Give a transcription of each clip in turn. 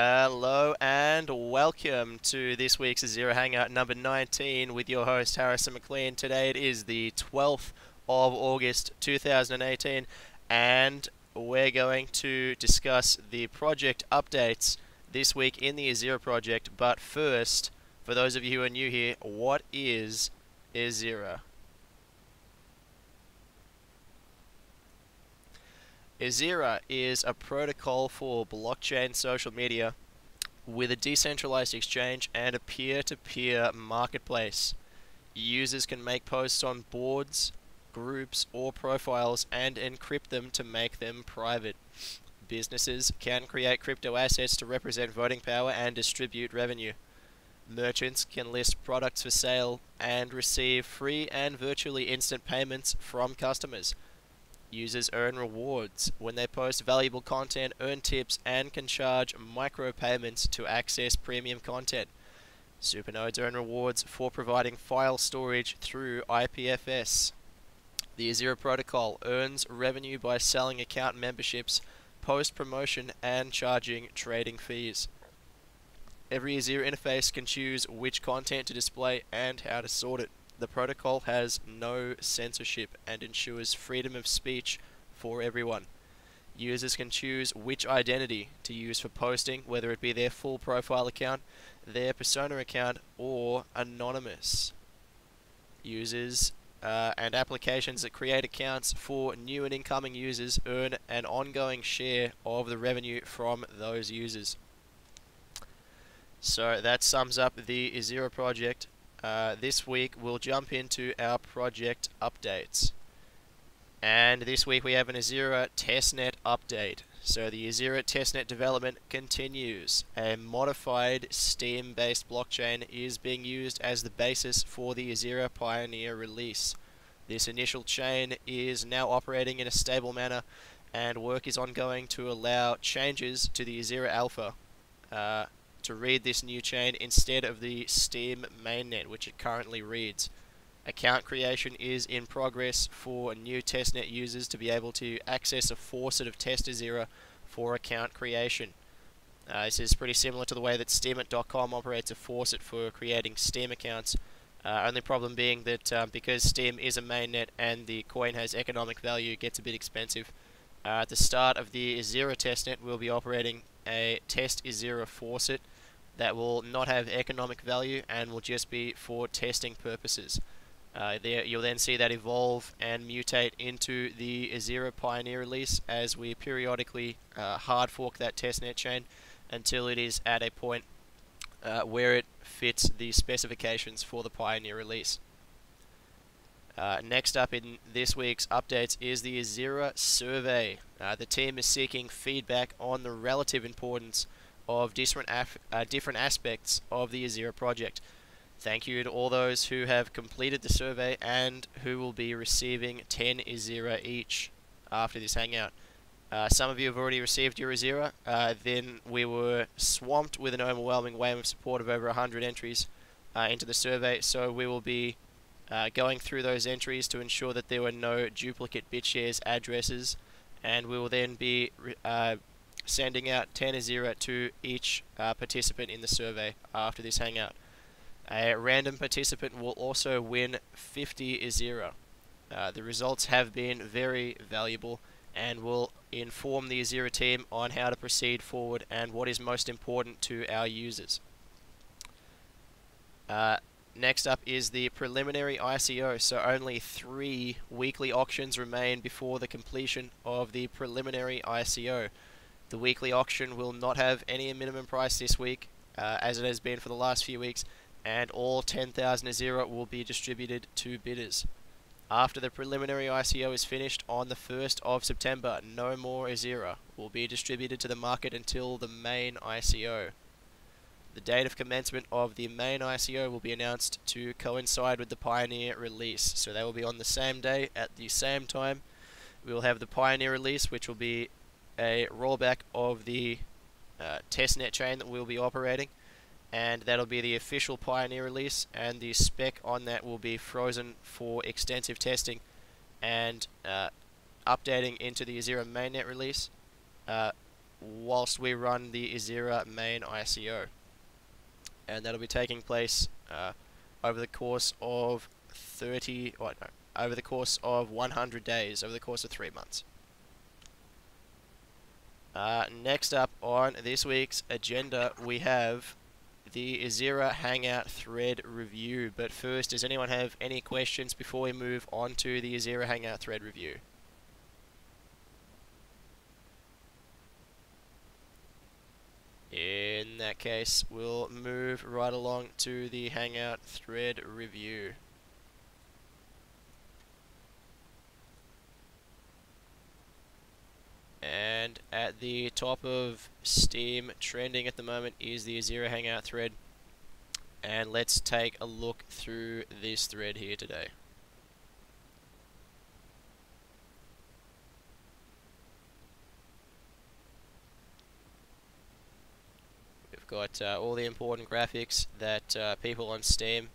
Hello and welcome to this week's EZIRA Hangout number 19 with your host Harrison McLean. Today it is the 12th of August 2018 and we're going to discuss the project updates this week in the EZIRA project. But first, for those of you who are new here, what is EZIRA? EZIRA is a protocol for blockchain social media with a decentralized exchange and a peer-to-peer marketplace. Users can make posts on boards, groups, or profiles and encrypt them to make them private. Businesses can create crypto assets to represent voting power and distribute revenue. Merchants can list products for sale and receive free and virtually instant payments from customers. Users earn rewards when they post valuable content, earn tips, and can charge micropayments to access premium content. Supernodes earn rewards for providing file storage through IPFS. The EZIRA protocol earns revenue by selling account memberships, post-promotion, and charging trading fees. Every EZIRA interface can choose which content to display and how to sort it. The protocol has no censorship and ensures freedom of speech for everyone. Users can choose which identity to use for posting, whether it be their full profile account, their persona account, or anonymous. Users and applications that create accounts for new and incoming users earn an ongoing share of the revenue from those users. So that sums up the EZIRA project. This week we'll jump into our project updates. And this week we have an EZIRA testnet update. So the EZIRA testnet development continues. A modified Steam-based blockchain is being used as the basis for the EZIRA Pioneer release. This initial chain is now operating in a stable manner, and work is ongoing to allow changes to the EZIRA Alpha to read this new chain instead of the Steam mainnet, which it currently reads. Account creation is in progress for new testnet users to be able to access a faucet of test EZIRA for account creation. This is pretty similar to the way that Steemit.com operates a faucet for creating Steam accounts. Only problem being that because Steam is a mainnet and the coin has economic value, it gets a bit expensive. At the start of the EZIRA testnet, we'll be operating a test EZIRA faucet that will not have economic value and will just be for testing purposes. You'll then see that evolve and mutate into the EZIRA Pioneer release as we periodically hard fork that testnet chain until it is at a point where it fits the specifications for the Pioneer release. Next up in this week's updates is the EZIRA survey. The team is seeking feedback on the relative importance of different aspects of the EZIRA project. Thank you to all those who have completed the survey and who will be receiving 10 EZIRA each after this hangout. Some of you have already received your EZIRA. Then we were swamped with an overwhelming wave of support of over 100 entries into the survey, so we will be going through those entries to ensure that there were no duplicate bitshares addresses, and we will then be sending out 10 EZIRA to each participant in the survey after this hangout. A random participant will also win 50 EZIRA. The results have been very valuable and will inform the EZIRA team on how to proceed forward and what is most important to our users. Next up is the preliminary ICO, so only 3 weekly auctions remain before the completion of the preliminary ICO. The weekly auction will not have any minimum price this week, as it has been for the last few weeks, and all 10,000 EZIRA will be distributed to bidders. After the preliminary ICO is finished on the 1st of September, no more EZIRA will be distributed to the market until the main ICO. The date of commencement of the main ICO will be announced to coincide with the Pioneer release, so they will be on the same day at the same time. We will have the Pioneer release, which will be a rollback of the testnet chain that we'll be operating, and that'll be the official Pioneer release, and the spec on that will be frozen for extensive testing and updating into the EZIRA mainnet release. whilst we run the EZIRA main ICO. And that'll be taking place over the course of 100 days, over the course of 3 months. Next up on this week's agenda, we have the EZIRA Hangout thread review. But first, does anyone have any questions before we move on to the EZIRA Hangout thread review? In that case, we'll move right along to the Hangout thread review. And at the top of Steam, trending at the moment, is the EZIRA Hangout thread. And let's take a look through this thread here today. We've got all the important graphics that people on Steam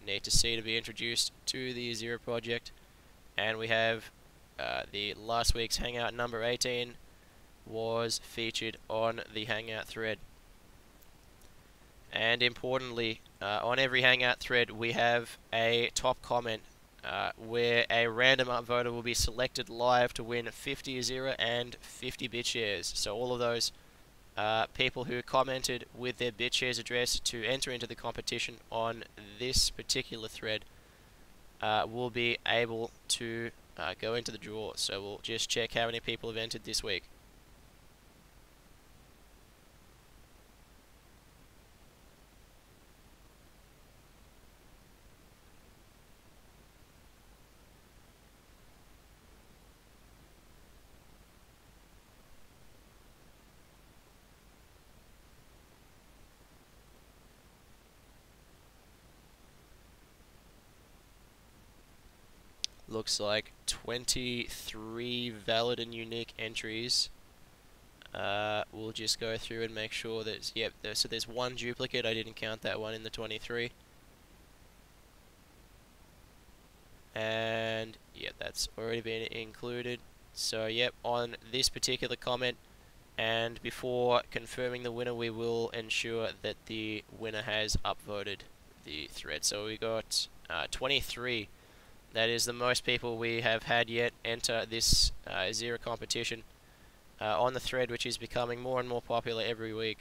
need to see to be introduced to the EZIRA project. And we have the last week's Hangout number 18 was featured on the Hangout thread. And importantly, on every Hangout thread we have a top comment where a random upvoter will be selected live to win 50 EZIRA and 50 bitshares. So all of those people who commented with their bitshares address to enter into the competition on this particular thread will be able to go into the draw. So we'll just check how many people have entered this week. Looks like 23 valid and unique entries. We'll just go through and make sure that, yep, so there's one duplicate. I didn't count that one in the 23. And yeah, that's already been included. So yep, on this particular comment, and before confirming the winner, we will ensure that the winner has upvoted the thread. So we got 23. That is the most people we have had yet enter this EZIRA competition on the thread, which is becoming more and more popular every week.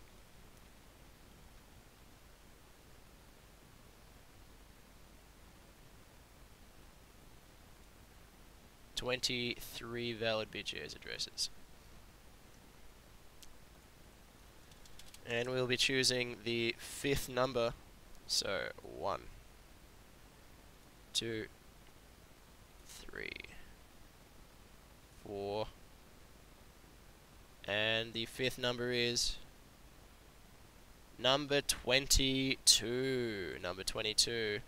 "23 valid bitshares addresses." And we'll be choosing the 5th number. So 1, 2, 3, 4, and the 5th number is number 22. Number 22.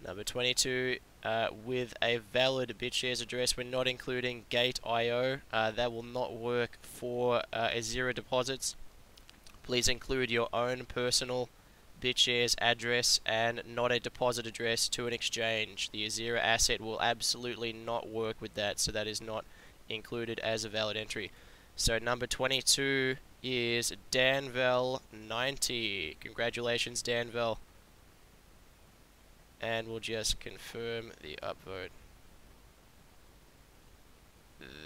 Number 22 with a valid bitshares address. We're not including Gate.io. That will not work for EZIRA deposits. Please include your own personal bitshares address and not a deposit address to an exchange. The EZIRA asset will absolutely not work with that, so that is not included as a valid entry. So number 22 is Danvel90. Congratulations, Danvel. And we'll just confirm the upvote.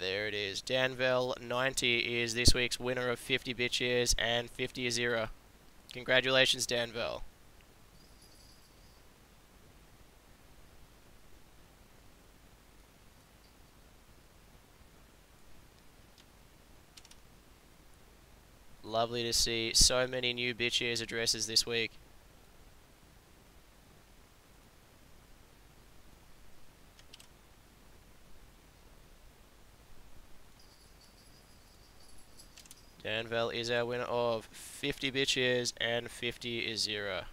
There it is. Danvel90 is this week's winner of 50 bitshares and 50 EZIRA. Congratulations, Danvel. Lovely to see so many new bitshares addresses this week. Danvel is our winner of 50 bitshares and 50 EZIRA.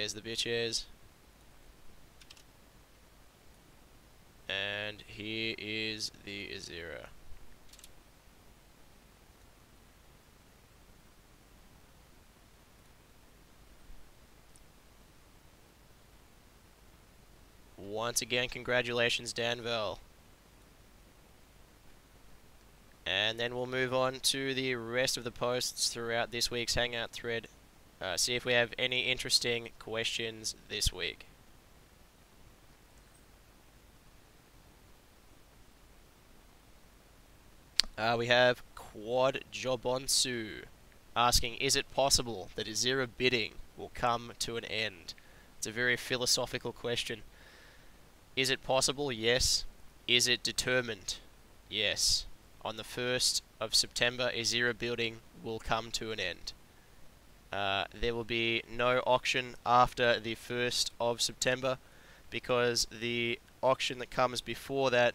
There's the bitshares. And here is the EZIRA. Once again, congratulations, Danville. And then we'll move on to the rest of the posts throughout this week's Hangout thread. See if we have any interesting questions this week. We have Quad Jobonsu asking, is it possible that EZIRA bidding will come to an end? It's a very philosophical question. Is it possible? Yes. Is it determined? Yes. On the 1st of September, EZIRA building will come to an end. There will be no auction after the 1st of September because the auction that comes before that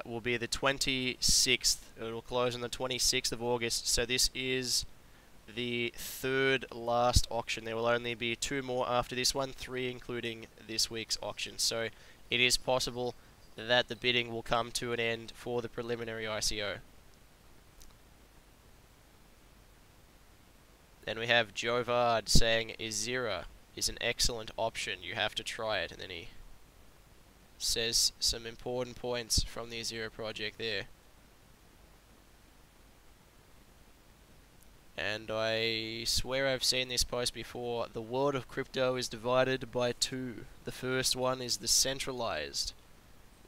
will be the 26th. It will close on the 26th of August. So this is the third last auction. There will only be 2 more after this one, 3 including this week's auction. So it is possible that the bidding will come to an end for the preliminary ICO. Then we have Jovard saying EZIRA is an excellent option. You have to try it. And then he says some important points from the EZIRA project there. And I swear I've seen this post before. The world of crypto is divided by 2. The first one is the centralized,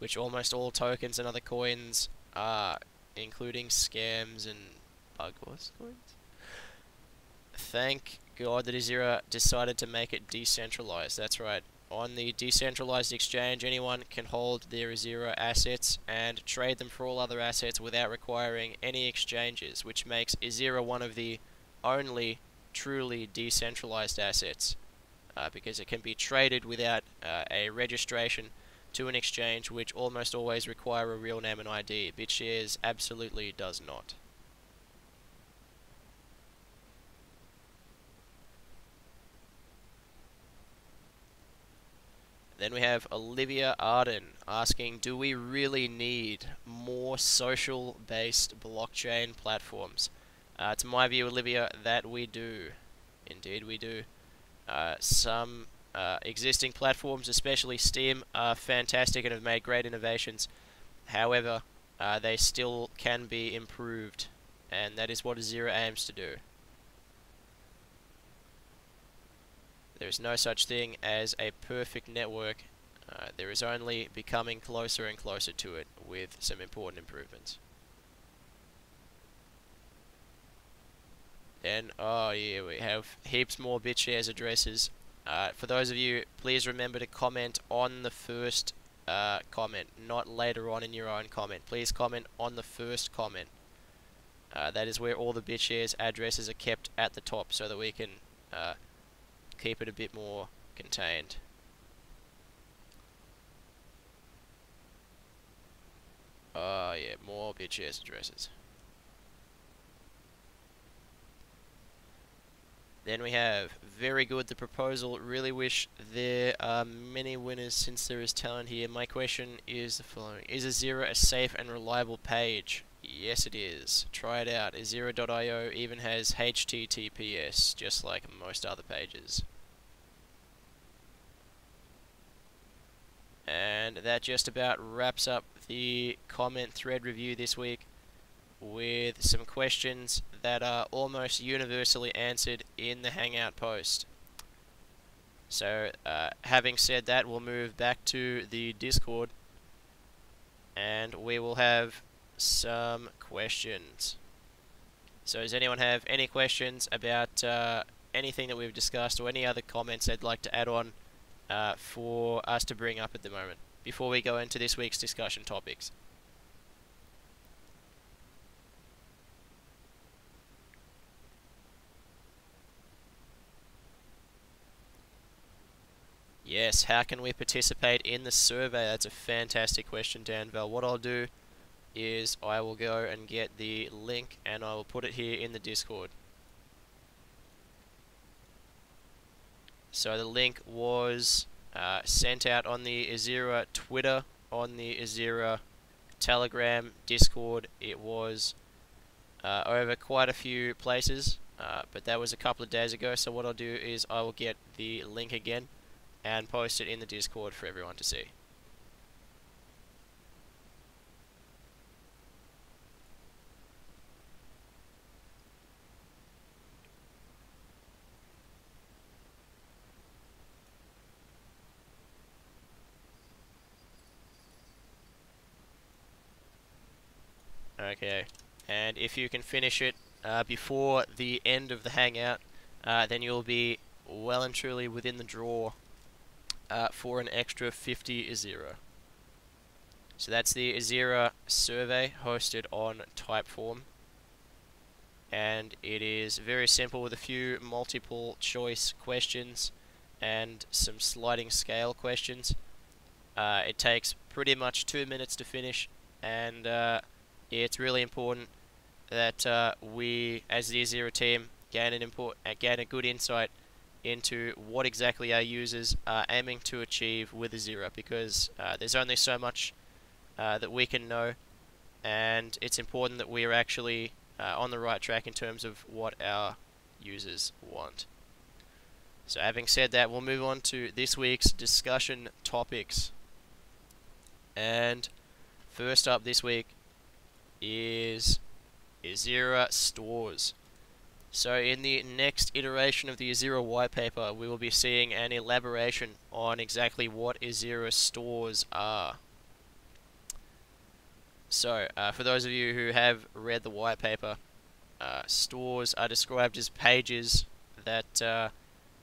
which almost all tokens and other coins are, including scams and bug wars coins. Thank God that EZIRA decided to make it decentralized. That's right. On the decentralized exchange, anyone can hold their EZIRA assets and trade them for all other assets without requiring any exchanges, which makes EZIRA one of the only truly decentralized assets, because it can be traded without a registration to an exchange, which almost always require a real name and ID. BitShares absolutely does not. Then we have Olivia Arden asking, do we really need more social-based blockchain platforms? To my view, Olivia, that we do. Indeed we do. Some existing platforms, especially Steam, are fantastic and have made great innovations. However, they still can be improved, and that is what EZIRA aims to do. There is no such thing as a perfect network. There is only becoming closer and closer to it with some important improvements. Then, oh yeah, we have heaps more BitShares addresses. For those of you, please remember to comment on the first comment, not later on in your own comment. Please comment on the first comment. That is where all the BitShares addresses are kept at the top, so that we can keep it a bit more contained. Oh yeah, more BitShares addresses. Then we have, very good, the proposal. Really wish there are many winners since there is talent here. My question is the following. Is EZIRA a safe and reliable page? Yes it is. Try it out. EZIRA.io even has HTTPS, just like most other pages. And that just about wraps up the comment thread review this week, with some questions that are almost universally answered in the Hangout post. So, having said that, we'll move back to the Discord, and we will have some questions. So does anyone have any questions about anything that we've discussed, or any other comments they'd like to add on for us to bring up at the moment, before we go into this week's discussion topics? Yes, how can we participate in the survey? That's a fantastic question, Danville. What I'll do is I will go and get the link and I will put it here in the Discord. So the link was sent out on the EZIRA Twitter, on the EZIRA Telegram, Discord. It was over quite a few places, but that was a couple of days ago. So what I'll do is I will get the link again and post it in the Discord for everyone to see. Okay, and if you can finish it before the end of the hangout, then you'll be well and truly within the draw for an extra 50 EZIRA. So that's the EZIRA survey hosted on Typeform, and it is very simple with a few multiple choice questions and some sliding scale questions. It takes pretty much 2 minutes to finish, and it's really important that we, as the EZIRA team, gain a good insight into what exactly our users are aiming to achieve with EZIRA, because there's only so much that we can know, and it's important that we are actually on the right track in terms of what our users want. So having said that, we'll move on to this week's discussion topics. And first up this week is EZIRA stores. So in the next iteration of the EZIRA white paper, we will be seeing an elaboration on exactly what EZIRA stores are. So for those of you who have read the white paper, stores are described as pages that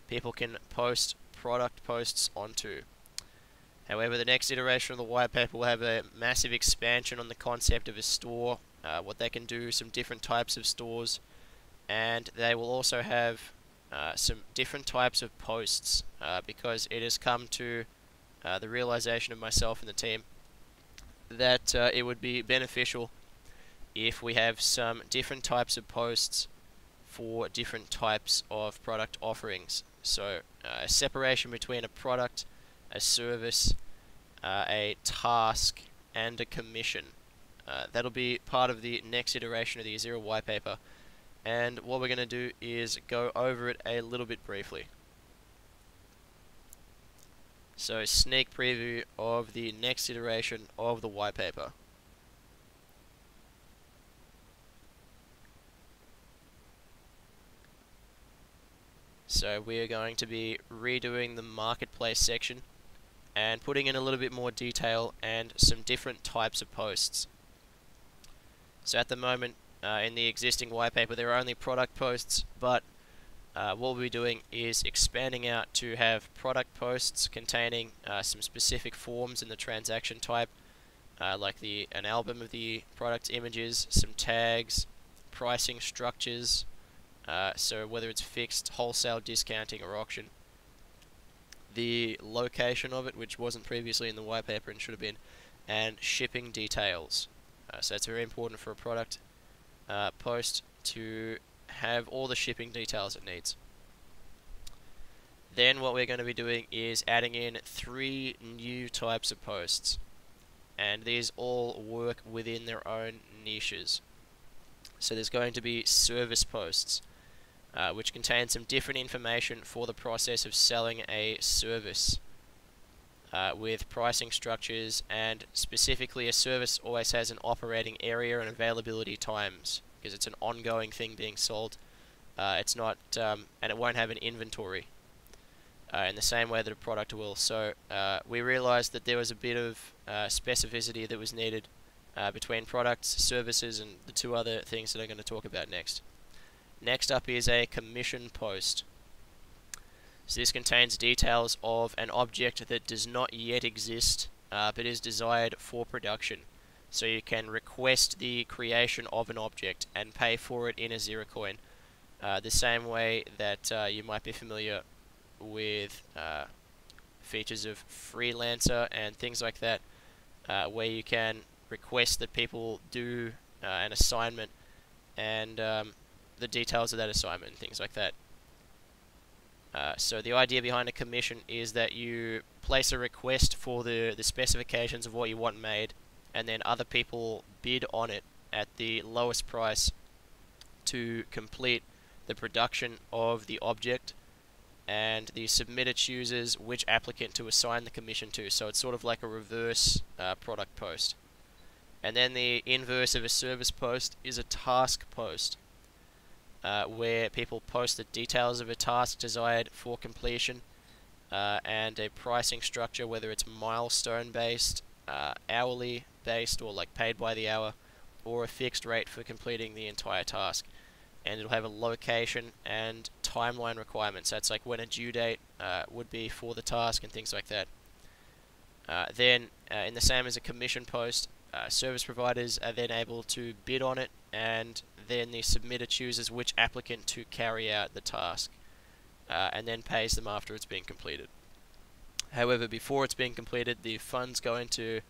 people can post product posts onto. However, the next iteration of the white paper will have a massive expansion on the concept of a store, what they can do, some different types of stores, and they will also have some different types of posts, because it has come to the realization of myself and the team that it would be beneficial if we have some different types of posts for different types of product offerings. So a separation between a product, a service, a task, and a commission. That'll be part of the next iteration of the EZIRA white paper, and what we're going to do is go over it a little bit briefly. So sneak preview of the next iteration of the white paper. So we are going to be redoing the marketplace section and putting in a little bit more detail and some different types of posts. So at the moment, in the existing white paper, there are only product posts, but what we'll be doing is expanding out to have product posts containing some specific forms in the transaction type, like an album of the product images, some tags, pricing structures, so whether it's fixed, wholesale, discounting, or auction. The location of it, which wasn't previously in the white paper and should have been, and shipping details. So it's very important for a product post to have all the shipping details it needs. Then what we're going to be doing is adding in 3 new types of posts, and these all work within their own niches. So there's going to be service posts, which contain some different information for the process of selling a service, with pricing structures, and specifically a service always has an operating area and availability times, because it's an ongoing thing being sold. It's not, and it won't have an inventory in the same way that a product will. So we realized that there was a bit of specificity that was needed between products, services, and the 2 other things that I'm going to talk about next. Next up is a commission post. So this contains details of an object that does not yet exist, but is desired for production. So you can request the creation of an object and pay for it in EZIRA coin, the same way that you might be familiar with features of Freelancer and things like that, where you can request that people do an assignment and the details of that assignment and things like that. So the idea behind a commission is that you place a request for the specifications of what you want made, and then other people bid on it at the lowest price to complete the production of the object, and the submitter chooses which applicant to assign the commission to. So it's sort of like a reverse product post. And then the inverse of a service post is a task post, where people post the details of a task desired for completion, and a pricing structure, whether it's milestone based, hourly based, or like paid by the hour, or a fixed rate for completing the entire task. And it'll have a location and timeline requirements. That's like when a due date would be for the task and things like that. Then, in the same as a commission post, service providers are then able to bid on it, and then the submitter chooses which applicant to carry out the task, and then pays them after it's been completed. However, before it's been completed, the funds go into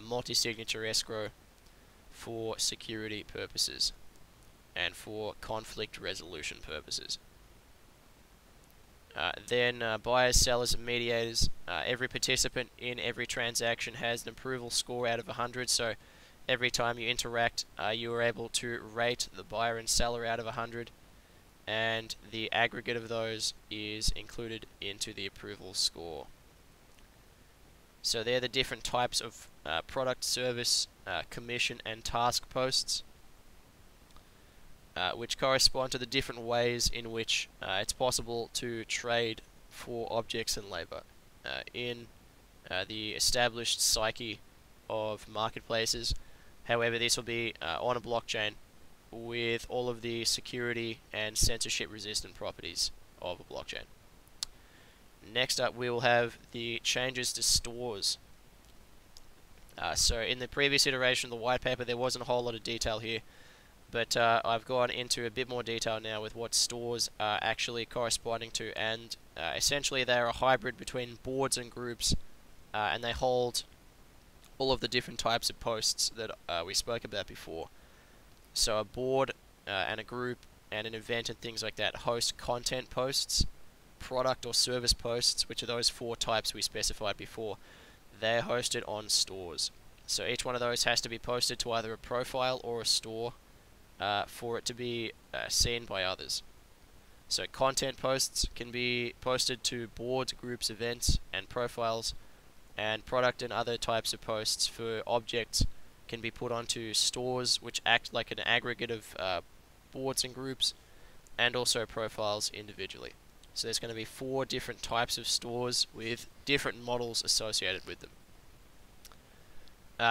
multi-signature escrow for security purposes and for conflict resolution purposes. Then buyers, sellers, and mediators. Every participant in every transaction has an approval score out of 100, so every time you interact, you are able to rate the buyer and seller out of 100, and the aggregate of those is included into the approval score. So they're the different types of product, service, commission, and task posts, which correspond to the different ways in which it's possible to trade for objects and labor in the established psyche of marketplaces. However, this will be on a blockchain with all of the security and censorship resistant properties of a blockchain. Next up, we will have the changes to stores. So in the previous iteration of the white paper, there wasn't a whole lot of detail here, but I've gone into a bit more detail now with what stores are actually corresponding to, and essentially they are a hybrid between boards and groups, and they hold all of the different types of posts that we spoke about before. So a board and a group and an event and things like that host content posts, product or service posts, which are those 4 types we specified before. They're hosted on stores. So each one of those has to be posted to either a profile or a store for it to be seen by others. So content posts can be posted to boards, groups, events, and profiles, and product and other types of posts for objects can be put onto stores, which act like an aggregate of boards and groups, and also profiles individually. So there's going to be 4 different types of stores with different models associated with them.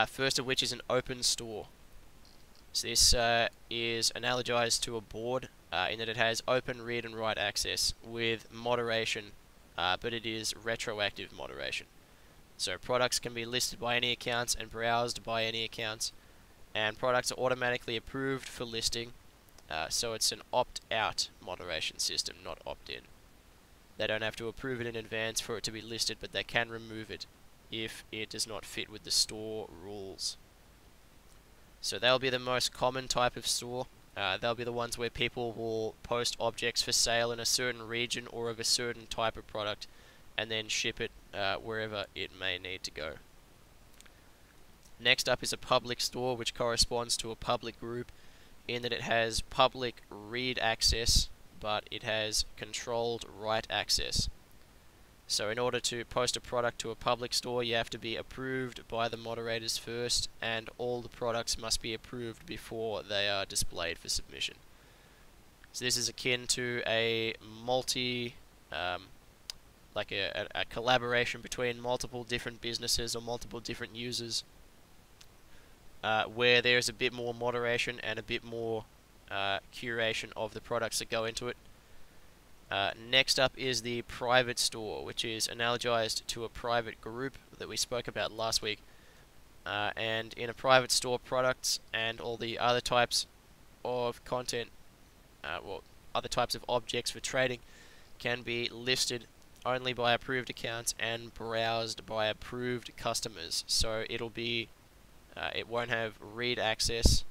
First of which is an open store. So this is analogized to a board in that it has open read and write access with moderation, but it is retroactive moderation. So products can be listed by any accounts and browsed by any accounts, and products are automatically approved for listing, so it's an opt-out moderation system, not opt-in. They don't have to approve it in advance for it to be listed, but they can remove it if it does not fit with the store rules. So they'll be the most common type of store. They'll be the ones where people will post objects for sale in a certain region or of a certain type of product, and then ship it wherever it may need to go. Next up is a public store, which corresponds to a public group in that it has public read access, but it has controlled write access. So in order to post a product to a public store, you have to be approved by the moderators first, and all the products must be approved before they are displayed for submission. So this is akin to a like a collaboration between multiple different businesses or multiple different users, where there's a bit more moderation and a bit more curation of the products that go into it. Next up is the private store, which is analogized to a private group that we spoke about last week. And in a private store, products and all the other types of content, other types of objects for trading, can be listed only by approved accounts and browsed by approved customers. So it'll be, it won't have read access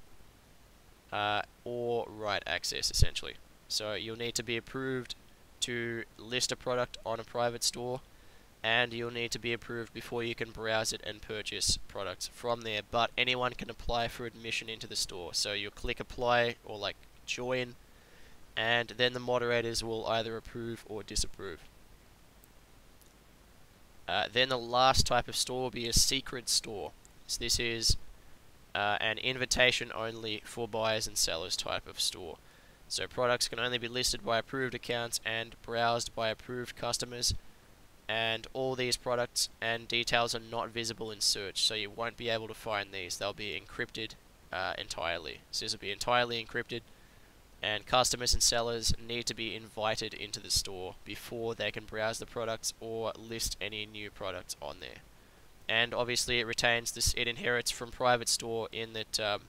or write access essentially. So you'll need to be approved to list a product on a private store, and you'll need to be approved before you can browse it and purchase products from there. But anyone can apply for admission into the store. So you'll click apply or like join, and then the moderators will either approve or disapprove. Then the last type of store will be a secret store. So this is an invitation only for buyers and sellers type of store. So products can only be listed by approved accounts and browsed by approved customers, and all these products and details are not visible in search, so you won't be able to find these. They'll be encrypted entirely. So this will be entirely encrypted, and customers and sellers need to be invited into the store before they can browse the products or list any new products on there. And obviously it retains this, it inherits from private store in that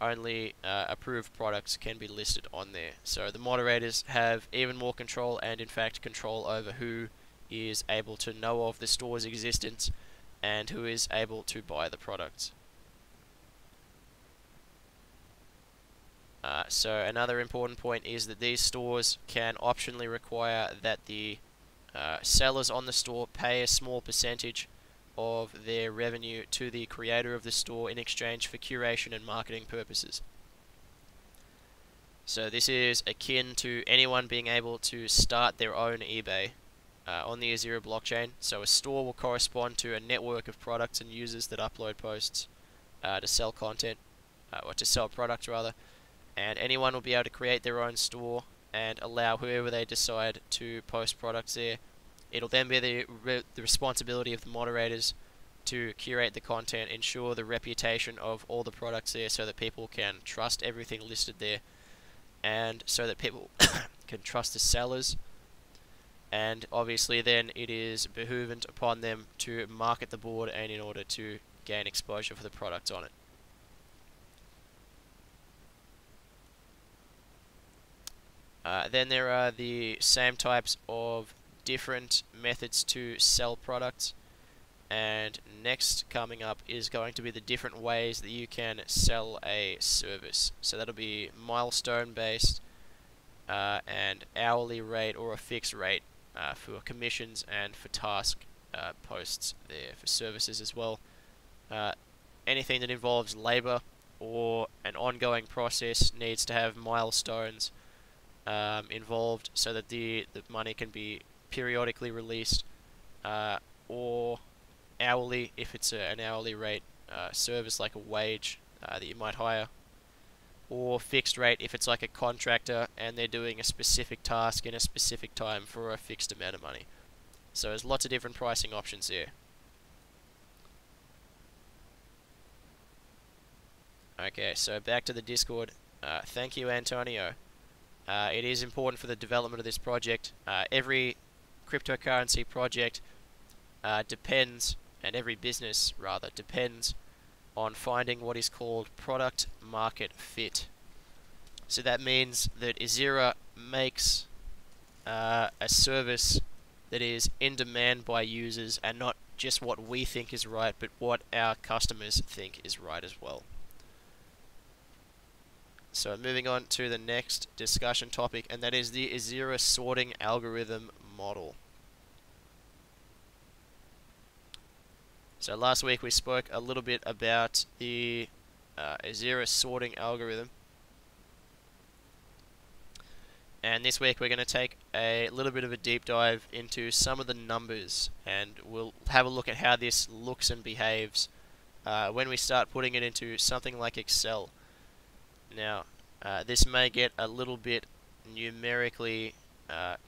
only approved products can be listed on there. So the moderators have even more control, and in fact control over who is able to know of the store's existence and who is able to buy the products. So another important point is that these stores can optionally require that the sellers on the store pay a small percentage of their revenue to the creator of the store in exchange for curation and marketing purposes. So this is akin to anyone being able to start their own eBay on the EZIRA blockchain. So a store will correspond to a network of products and users that upload posts to sell content, or to sell products rather, and anyone will be able to create their own store and allow whoever they decide to post products there. It'll then be the responsibility of the moderators to curate the content, ensure the reputation of all the products there so that people can trust everything listed there, and so that people can trust the sellers. And obviously then it is behoovent upon them to market the board and in order to gain exposure for the products on it. Then there are the same types of different methods to sell products, and next coming up is going to be the different ways that you can sell a service. So that'll be milestone based, and hourly rate or a fixed rate for commissions and for task posts there for services as well. Anything that involves labor or an ongoing process needs to have milestones involved so that the money can be periodically released, or hourly if it's an hourly rate service like a wage that you might hire, or fixed rate if it's like a contractor and they're doing a specific task in a specific time for a fixed amount of money. So there's lots of different pricing options here. Okay, so back to the Discord. Thank you, Antonio. It is important for the development of this project. Every cryptocurrency project depends, and every business rather, depends on finding what is called product market fit. So that means that EZIRA makes a service that is in demand by users, and not just what we think is right, but what our customers think is right as well. So moving on to the next discussion topic, and that is the EZIRA sorting algorithm model. So last week we spoke a little bit about the EZIRA sorting algorithm, and this week we're going to take a little bit of a deep dive into some of the numbers, and we'll have a look at how this looks and behaves when we start putting it into something like Excel. Now, this may get a little bit numerically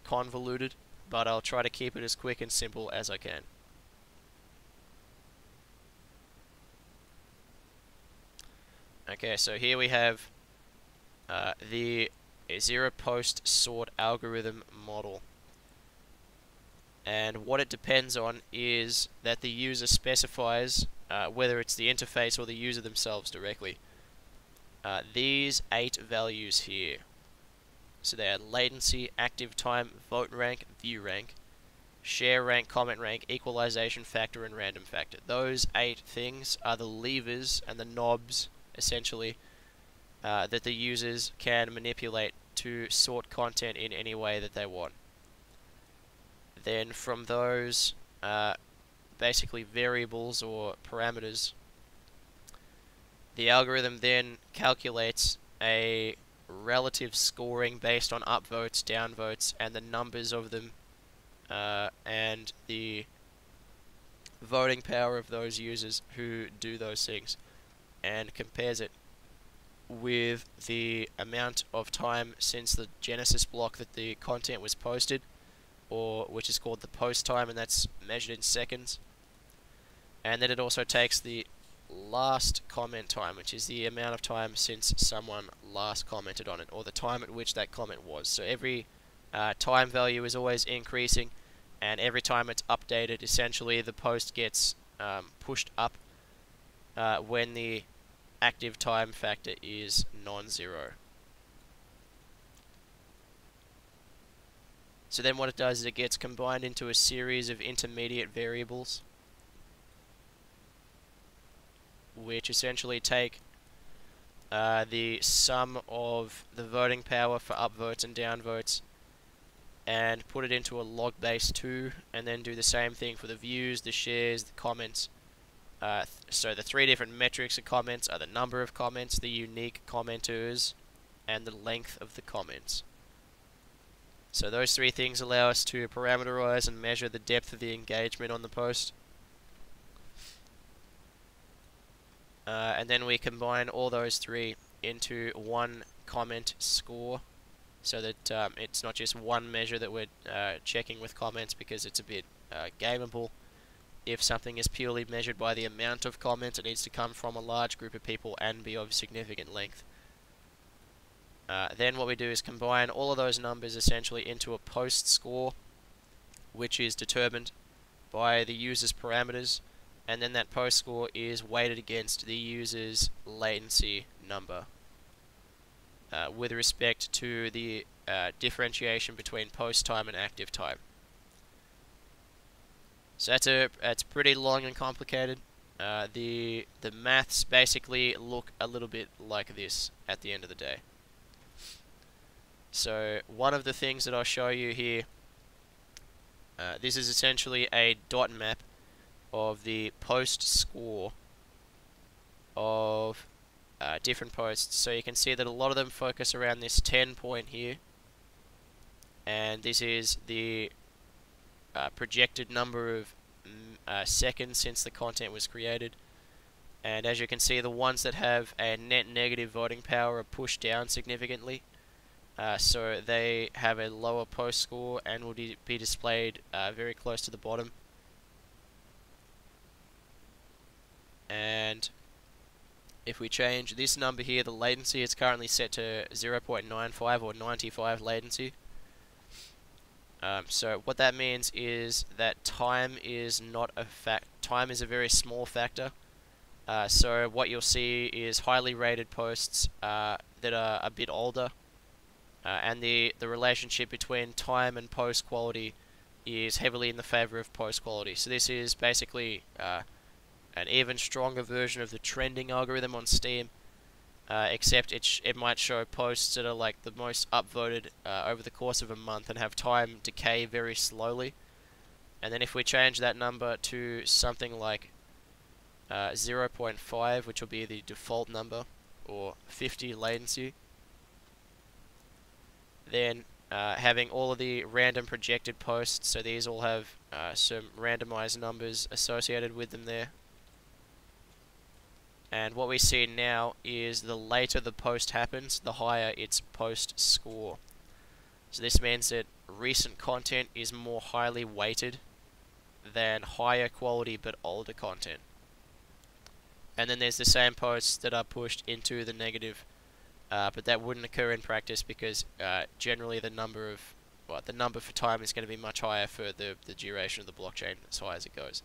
convoluted, but I'll try to keep it as quick and simple as I can. Okay, so here we have the EZIRA post sort algorithm model. And what it depends on is that the user specifies whether it's the interface or the user themselves directly. These 8 values here. So they are latency, active time, vote rank, view rank, share rank, comment rank, equalization factor, and random factor. Those 8 things are the levers and the knobs, essentially, that the users can manipulate to sort content in any way that they want. Then from those basically variables or parameters, the algorithm then calculates a relative scoring based on upvotes, downvotes, and the numbers of them, and the voting power of those users who do those things, and compares it with the amount of time since the genesis block that the content was posted, or which is called the post time, and that's measured in seconds. And then it also takes the last comment time, which is the amount of time since someone last commented on it, or the time at which that comment was. So every time value is always increasing, and every time it's updated, essentially the post gets pushed up when the active time factor is non-zero. So then what it does is it gets combined into a series of intermediate variables, which essentially take the sum of the voting power for upvotes and downvotes and put it into a log base 2, and then do the same thing for the views, the shares, the comments. So the three different metrics of comments are the number of comments, the unique commenters, and the length of the comments. So those three things allow us to parameterize and measure the depth of the engagement on the post. And then we combine all those three into one comment score, so that it's not just one measure that we're checking with comments, because it's a bit gameable. If something is purely measured by the amount of comments, it needs to come from a large group of people and be of significant length. Then what we do is combine all of those numbers essentially into a post score, which is determined by the user's parameters, and then that post score is weighted against the user's latency number with respect to the differentiation between post time and active time. So that's pretty long and complicated. The maths basically look a little bit like this at the end of the day. So one of the things that I'll show you here, this is essentially a dot map of the post score of different posts. So you can see that a lot of them focus around this 10 point here, and this is the projected number of seconds since the content was created. And as you can see, the ones that have a net negative voting power are pushed down significantly, so they have a lower post score and will be displayed very close to the bottom. And if we change this number here, the latency is currently set to 0.95 or 95 latency. So what that means is that time is not a time is a very small factor. So what you'll see is highly rated posts that are a bit older, and the relationship between time and post quality is heavily in the favor of post quality. So this is basically an even stronger version of the trending algorithm on Steam, except it might show posts that are like the most upvoted over the course of a month and have time decay very slowly. And then if we change that number to something like 0.5, which will be the default number, or 50 latency, then having all of the random projected posts, so these all have some randomized numbers associated with them there. And what we see now is the later the post happens, the higher its post score. So this means that recent content is more highly weighted than higher quality but older content. And then there's the same posts that are pushed into the negative, but that wouldn't occur in practice because generally the number for time is going to be much higher for the duration of the blockchain as high as it goes.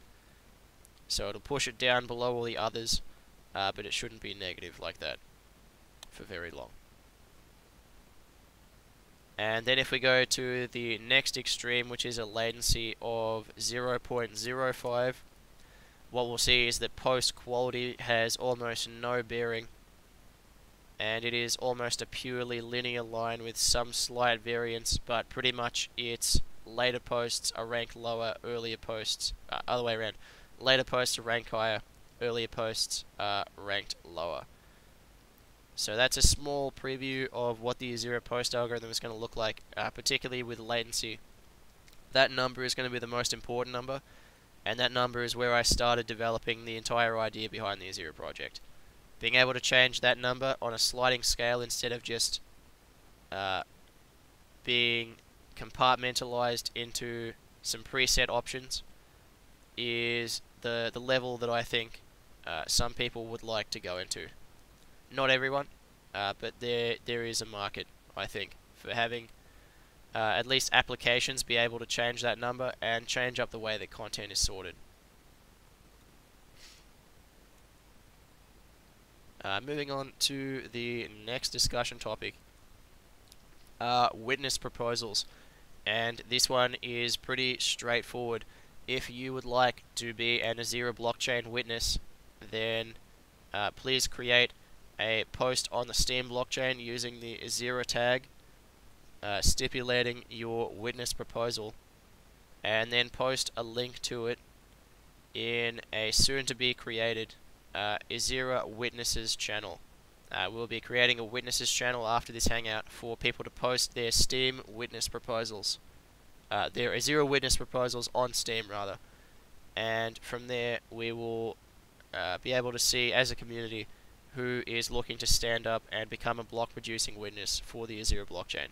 So it'll push it down below all the others, but it shouldn't be negative like that for very long. And then if we go to the next extreme, which is a latency of 0.05, what we'll see is that post quality has almost no bearing, and it is almost a purely linear line with some slight variance, but pretty much it's later posts are ranked lower, earlier posts, other way around. Later posts are ranked higher, earlier posts are ranked lower. So that's a small preview of what the EZIRA post algorithm is going to look like, particularly with latency. That number is going to be the most important number, and that number is where I started developing the entire idea behind the EZIRA project. Being able to change that number on a sliding scale instead of just being compartmentalized into some preset options is the level that I think some people would like to go into. Not everyone, but there is a market, I think, for having at least applications be able to change that number and change up the way that content is sorted. Moving on to the next discussion topic, witness proposals, and this one is pretty straightforward. If you would like to be an EZIRA blockchain witness, then please create a post on the Steam blockchain using the EZIRA tag, stipulating your witness proposal, and then post a link to it in a soon-to-be created EZIRA Witnesses channel. We'll be creating a Witnesses channel after this Hangout for people to post their Steam witness proposals. Their EZIRA witness proposals on Steam, rather. And from there, we will be able to see, as a community, who is looking to stand up and become a block-producing witness for the EZIRA blockchain.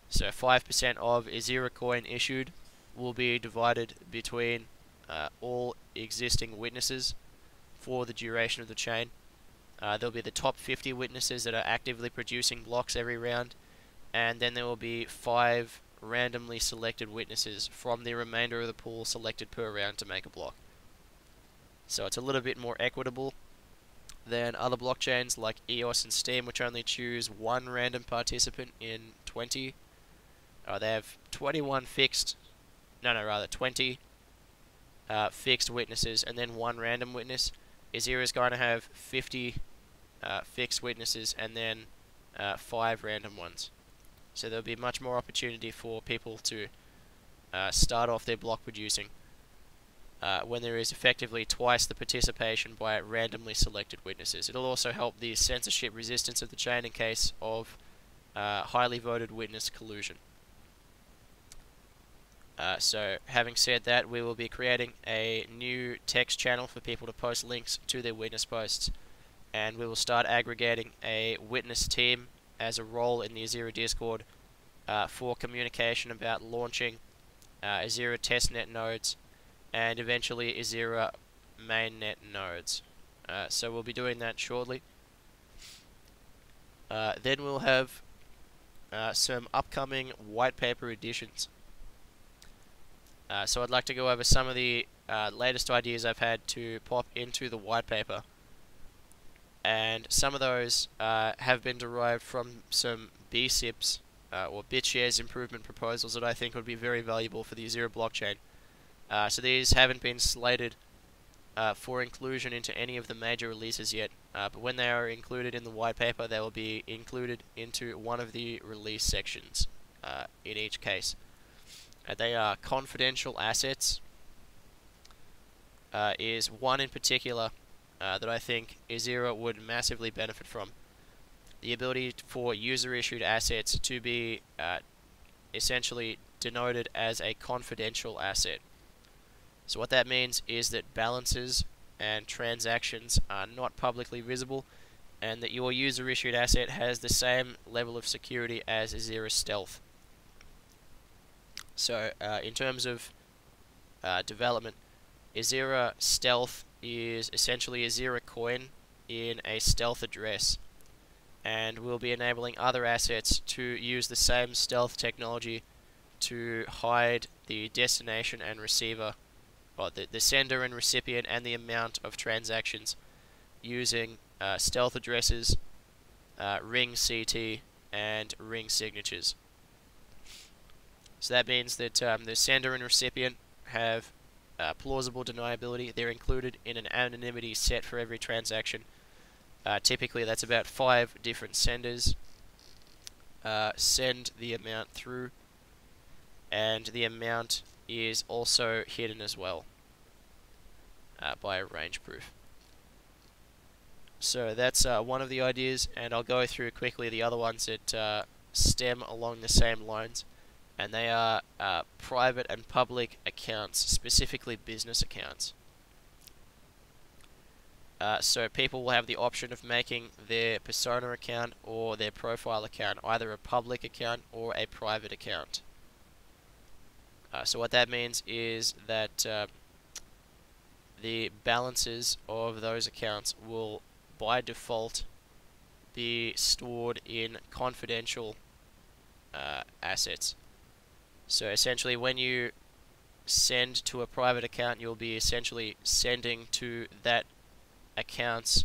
So 5% of EZIRA coin issued will be divided between all existing witnesses for the duration of the chain. There'll be the top 50 witnesses that are actively producing blocks every round, and then there will be 5 randomly selected witnesses from the remainder of the pool selected per round to make a block. So it's a little bit more equitable than other blockchains like EOS and Steam, which only choose one random participant in 20. They have 20 fixed witnesses and then one random witness. EZIRA is going to have 50 fixed witnesses and then 5 random ones. So there'll be much more opportunity for people to start off their block producing when there is effectively twice the participation by randomly selected witnesses. It'll also help the censorship resistance of the chain in case of highly voted witness collusion. So having said that, we will be creating a new text channel for people to post links to their witness posts, and we will start aggregating a witness team as a role in the EZIRA Discord for communication about launching EZIRA testnet nodes and eventually EZIRA mainnet nodes. So we'll be doing that shortly. Then we'll have some upcoming white paper editions. So I'd like to go over some of the latest ideas I've had to pop into the white paper, and some of those have been derived from some BSIPs or bitshares improvement proposals that I think would be very valuable for the EZIRA blockchain. So these haven't been slated for inclusion into any of the major releases yet, but when they are included in the white paper, they will be included into one of the release sections in each case. They are confidential assets. Is one in particular that I think EZIRA would massively benefit from. The ability for user-issued assets to be essentially denoted as a confidential asset. So what that means is that balances and transactions are not publicly visible, and that your user-issued asset has the same level of security as EZIRA Stealth. So in terms of development, EZIRA Stealth is essentially a EZIRA coin in a stealth address, and we'll be enabling other assets to use the same stealth technology to hide the destination and receiver, or the sender and recipient, and the amount of transactions using stealth addresses, ring CT, and ring signatures. So that means that the sender and recipient have plausible deniability. They're included in an anonymity set for every transaction. Typically that's about 5 different senders send the amount through, and the amount is also hidden as well by a range proof. So that's one of the ideas, and I'll go through quickly the other ones that stem along the same lines, and they are private and public accounts, specifically business accounts. So people will have the option of making their persona account or their profile account either a public account or a private account. So what that means is that the balances of those accounts will by default be stored in confidential assets. So essentially when you send to a private account, you'll be essentially sending to that account's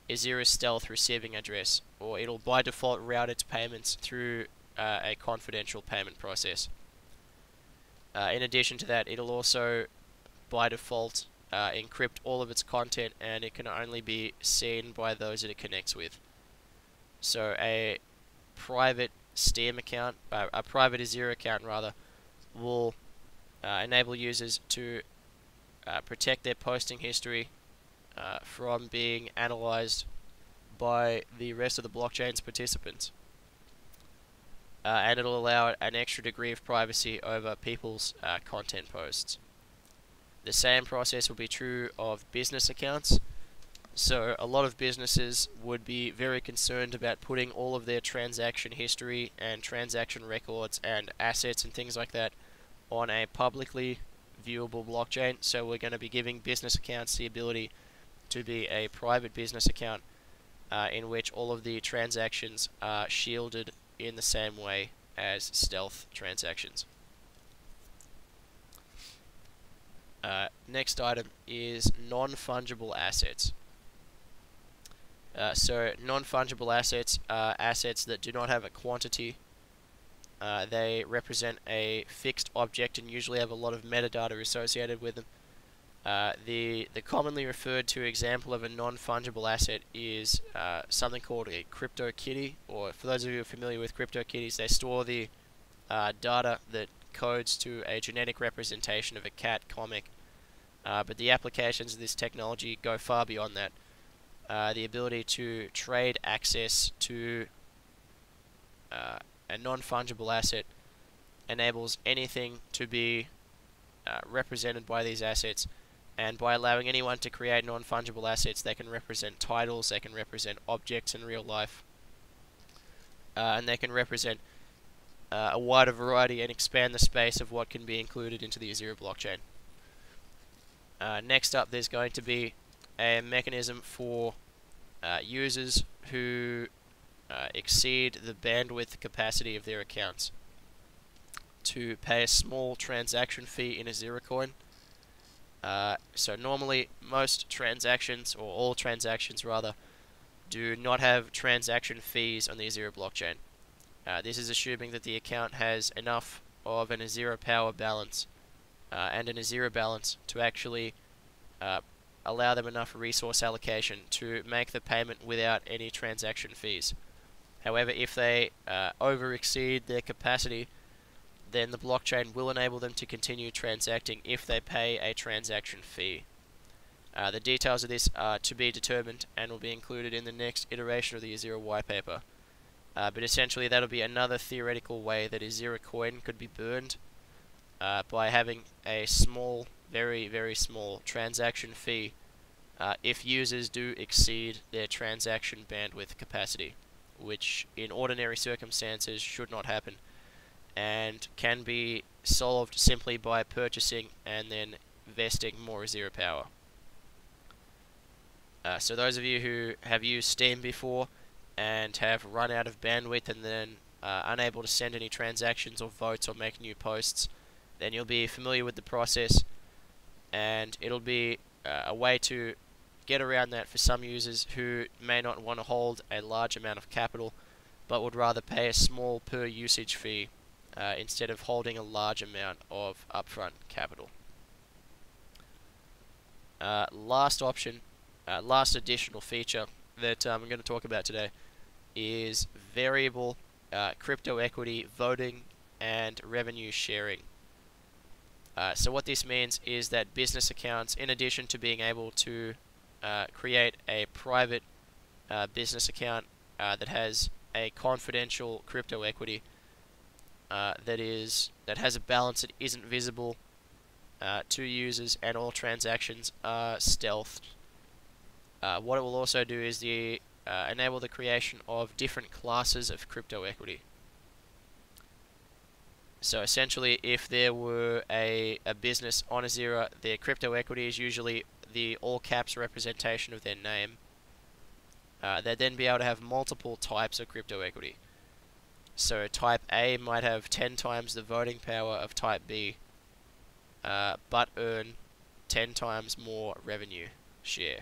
EZIRA Stealth receiving address, or it'll by default route its payments through a confidential payment process. In addition to that, it'll also by default encrypt all of its content, and it can only be seen by those that it connects with. So a private Steam account, a private EZIRA account rather, will enable users to protect their posting history from being analyzed by the rest of the blockchain's participants. And it'll allow an extra degree of privacy over people's content posts. The same process will be true of business accounts. So a lot of businesses would be very concerned about putting all of their transaction history and transaction records and assets and things like that on a publicly viewable blockchain. So we're going to be giving business accounts the ability to be a private business account in which all of the transactions are shielded in the same way as stealth transactions. Next item is non-fungible assets. So non-fungible assets are assets that do not have a quantity. They represent a fixed object and usually have a lot of metadata associated with them. The commonly referred to example of a non-fungible asset is something called a CryptoKitty, or for those of you who are familiar with CryptoKitties, they store the data that codes to a genetic representation of a cat comic. But the applications of this technology go far beyond that. The ability to trade access to a non-fungible asset enables anything to be represented by these assets, and by allowing anyone to create non-fungible assets, they can represent titles, they can represent objects in real life, and they can represent a wider variety and expand the space of what can be included into the EZIRA blockchain. Next up, there's going to be a mechanism for users who exceed the bandwidth capacity of their accounts to pay a small transaction fee in EZIRA coin. So normally most transactions, or all transactions rather, do not have transaction fees on the EZIRA blockchain. This is assuming that the account has enough of an EZIRA power balance and an EZIRA balance to actually allow them enough resource allocation to make the payment without any transaction fees. However, if they over exceed their capacity, then the blockchain will enable them to continue transacting if they pay a transaction fee. The details of this are to be determined and will be included in the next iteration of the EZIRA white paper. But essentially that'll be another theoretical way that EZIRA coin could be burned by having a small, very, very small transaction fee if users do exceed their transaction bandwidth capacity, which in ordinary circumstances should not happen, and can be solved simply by purchasing and then vesting more EZIRA power. So those of you who have used Steam before and have run out of bandwidth and then unable to send any transactions or votes or make new posts, then you'll be familiar with the process, and it'll be a way to get around that for some users who may not want to hold a large amount of capital but would rather pay a small per usage fee instead of holding a large amount of upfront capital. Last option, last additional feature that I'm going to talk about today is variable crypto equity voting and revenue sharing. So what this means is that business accounts, in addition to being able to create a private business account that has a confidential crypto equity that has a balance that isn't visible to users, and all transactions are stealthed. What it will also do is enable the creation of different classes of crypto equity. So essentially, if there were a business on EZIRA, their crypto equity is usually the all caps representation of their name. They'd then be able to have multiple types of crypto equity. So type A might have 10 times the voting power of type B, but earn 10 times more revenue share.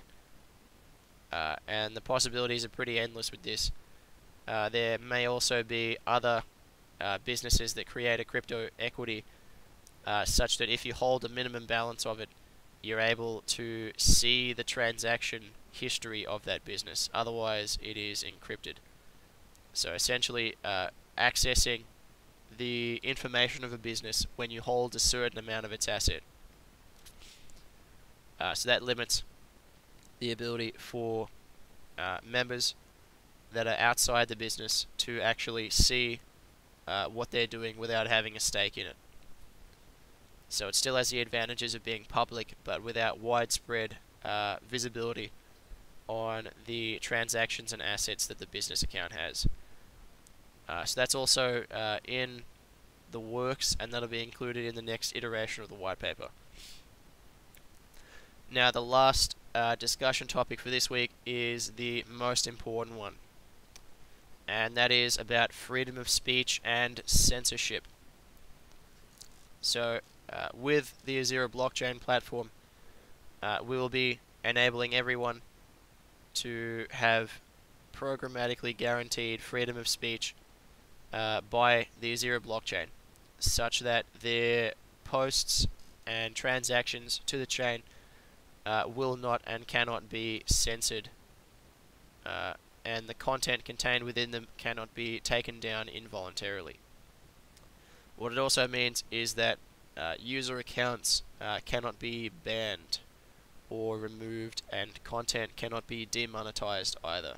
And the possibilities are pretty endless with this. There may also be other businesses that create a crypto equity such that if you hold a minimum balance of it, you're able to see the transaction history of that business. Otherwise, it is encrypted. So essentially, accessing the information of a business when you hold a certain amount of its asset. So that limits the ability for members that are outside the business to actually see what they're doing without having a stake in it. So it still has the advantages of being public, but without widespread visibility on the transactions and assets that the business account has. So that's also in the works, and that'll be included in the next iteration of the white paper. Now, the last discussion topic for this week is the most important one, and that is about freedom of speech and censorship. So with the EZIRA blockchain platform, we will be enabling everyone to have programmatically guaranteed freedom of speech by the EZIRA blockchain, such that their posts and transactions to the chain will not and cannot be censored, and the content contained within them cannot be taken down involuntarily. What it also means is that user accounts cannot be banned or removed, and content cannot be demonetized either.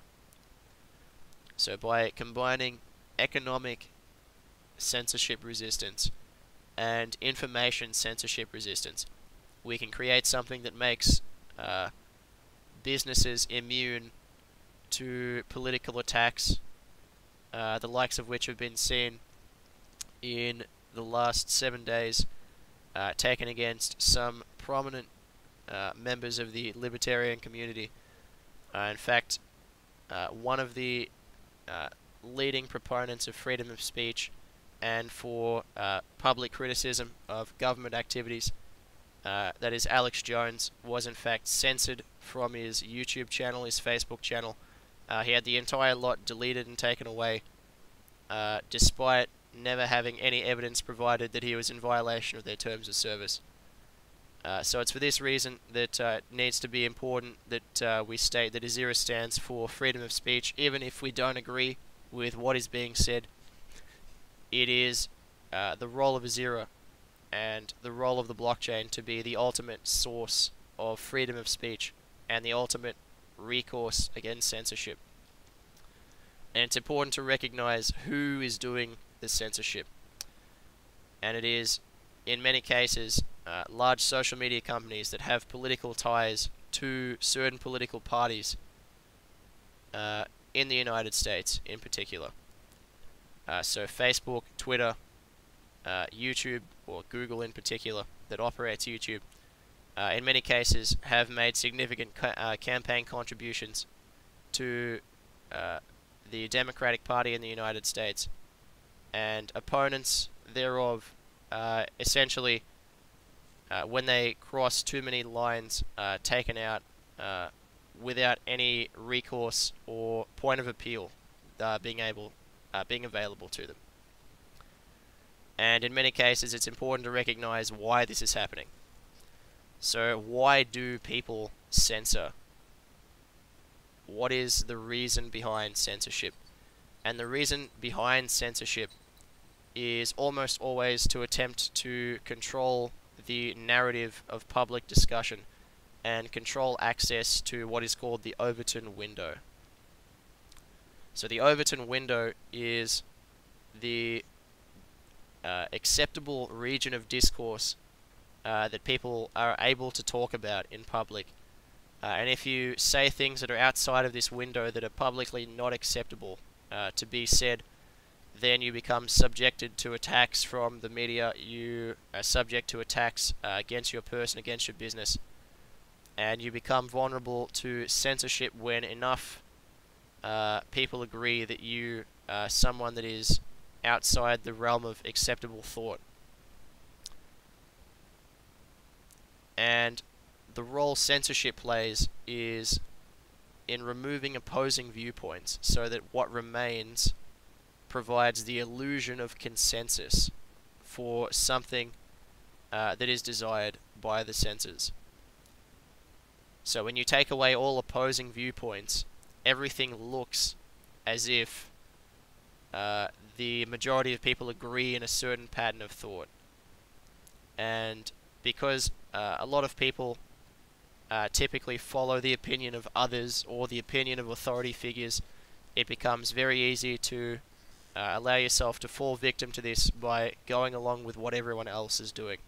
So by combining economic censorship resistance and information censorship resistance, we can create something that makes businesses immune to political attacks, the likes of which have been seen in the last 7 days, taken against some prominent members of the libertarian community. In fact, one of the leading proponents of freedom of speech and for public criticism of government activities, that is Alex Jones, was in fact censored from his YouTube channel, his Facebook channel. He had the entire lot deleted and taken away, despite never having any evidence provided that he was in violation of their terms of service. So it's for this reason that it needs to be important that we state that EZIRA stands for freedom of speech. Even if we don't agree with what is being said, it is the role of EZIRA and the role of the blockchain to be the ultimate source of freedom of speech and the ultimate recourse against censorship. And it's important to recognize who is doing the censorship. And it is, in many cases, large social media companies that have political ties to certain political parties in the United States in particular. So Facebook, Twitter, YouTube, or Google in particular, that operates YouTube, in many cases have made significant campaign contributions to the Democratic Party in the United States, and opponents thereof essentially, when they cross too many lines, taken out without any recourse or point of appeal being available to them. And in many cases, it's important to recognize why this is happening. So why do people censor? What is the reason behind censorship? And the reason behind censorship is almost always to attempt to control the narrative of public discussion and control access to what is called the Overton window. So the Overton window is the acceptable region of discourse that people are able to talk about in public. And if you say things that are outside of this window that are publicly not acceptable to be said, then you become subjected to attacks from the media. You are subject to attacks against your person, against your business, and you become vulnerable to censorship when enough people agree that you are someone that is outside the realm of acceptable thought. And the role censorship plays is in removing opposing viewpoints so that what remains provides the illusion of consensus for something that is desired by the censors. So when you take away all opposing viewpoints, everything looks as if the majority of people agree in a certain pattern of thought. And because a lot of people typically follow the opinion of others or the opinion of authority figures, it becomes very easy to allow yourself to fall victim to this by going along with what everyone else is doing.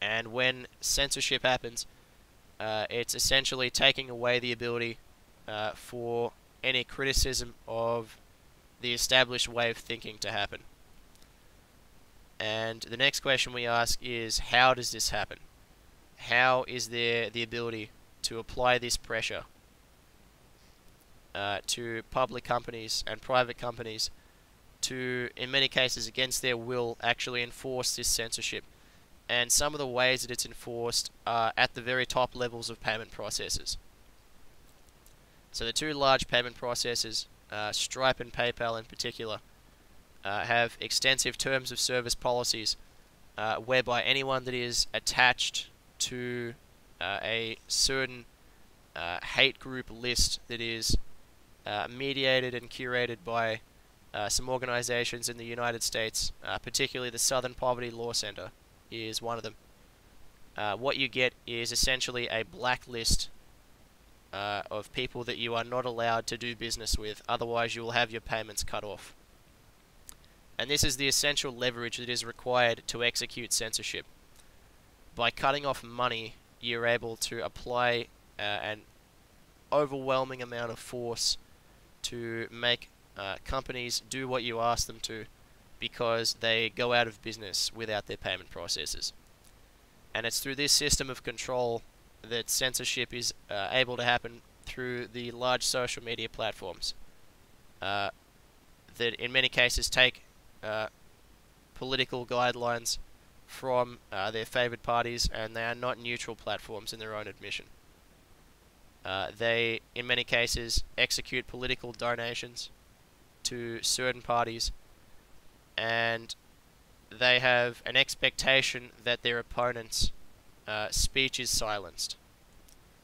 And when censorship happens, it's essentially taking away the ability for any criticism of the established way of thinking to happen. And the next question we ask is, how does this happen? How is there the ability to apply this pressure to public companies and private companies to, in many cases against their will, actually enforce this censorship? And some of the ways that it's enforced are at the very top levels of payment processors. So the two large payment processors, Stripe and PayPal in particular, have extensive terms of service policies whereby anyone that is attached to a certain hate group list that is mediated and curated by some organizations in the United States, particularly the Southern Poverty Law Center is one of them. What you get is essentially a blacklist of people that you are not allowed to do business with, otherwise you will have your payments cut off. And this is the essential leverage that is required to execute censorship. By cutting off money, you're able to apply an overwhelming amount of force to make companies do what you ask them to, because they go out of business without their payment processors. And it's through this system of control that censorship is able to happen through the large social media platforms that in many cases take political guidelines from their favored parties, and they are not neutral platforms in their own admission. They, in many cases, execute political donations to certain parties, and they have an expectation that their opponents' speech is silenced.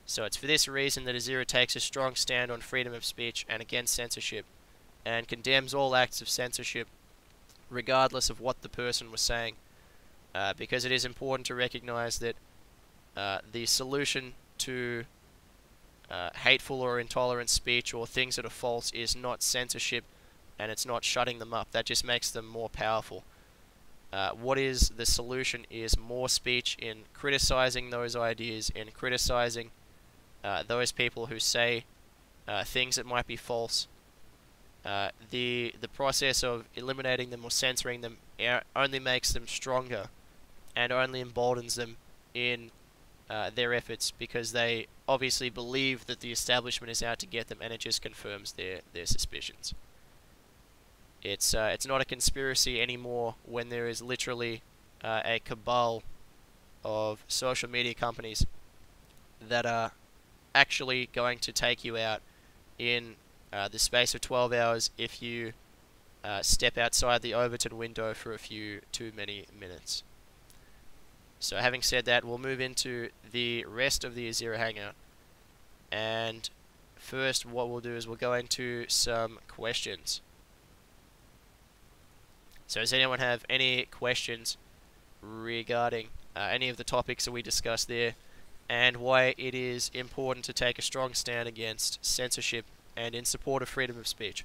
So it's for this reason that EZIRA takes a strong stand on freedom of speech and against censorship, and condemns all acts of censorship regardless of what the person was saying, because it is important to recognize that the solution to hateful or intolerant speech or things that are false is not censorship, and it's not shutting them up. That just makes them more powerful. What is the solution is more speech in criticizing those ideas, in criticizing those people who say things that might be false. The process of eliminating them or censoring them only makes them stronger and only emboldens them in their efforts, because they obviously believe that the establishment is out to get them, and it just confirms their suspicions. It's not a conspiracy anymore when there is literally a cabal of social media companies that are actually going to take you out in the space of 12 hours if you step outside the Overton window for a few too many minutes. So having said that, we'll move into the rest of the EZIRA Hangout. And first what we'll do is we'll go into some questions. So does anyone have any questions regarding any of the topics that we discussed there, and why it is important to take a strong stand against censorship and in support of freedom of speech?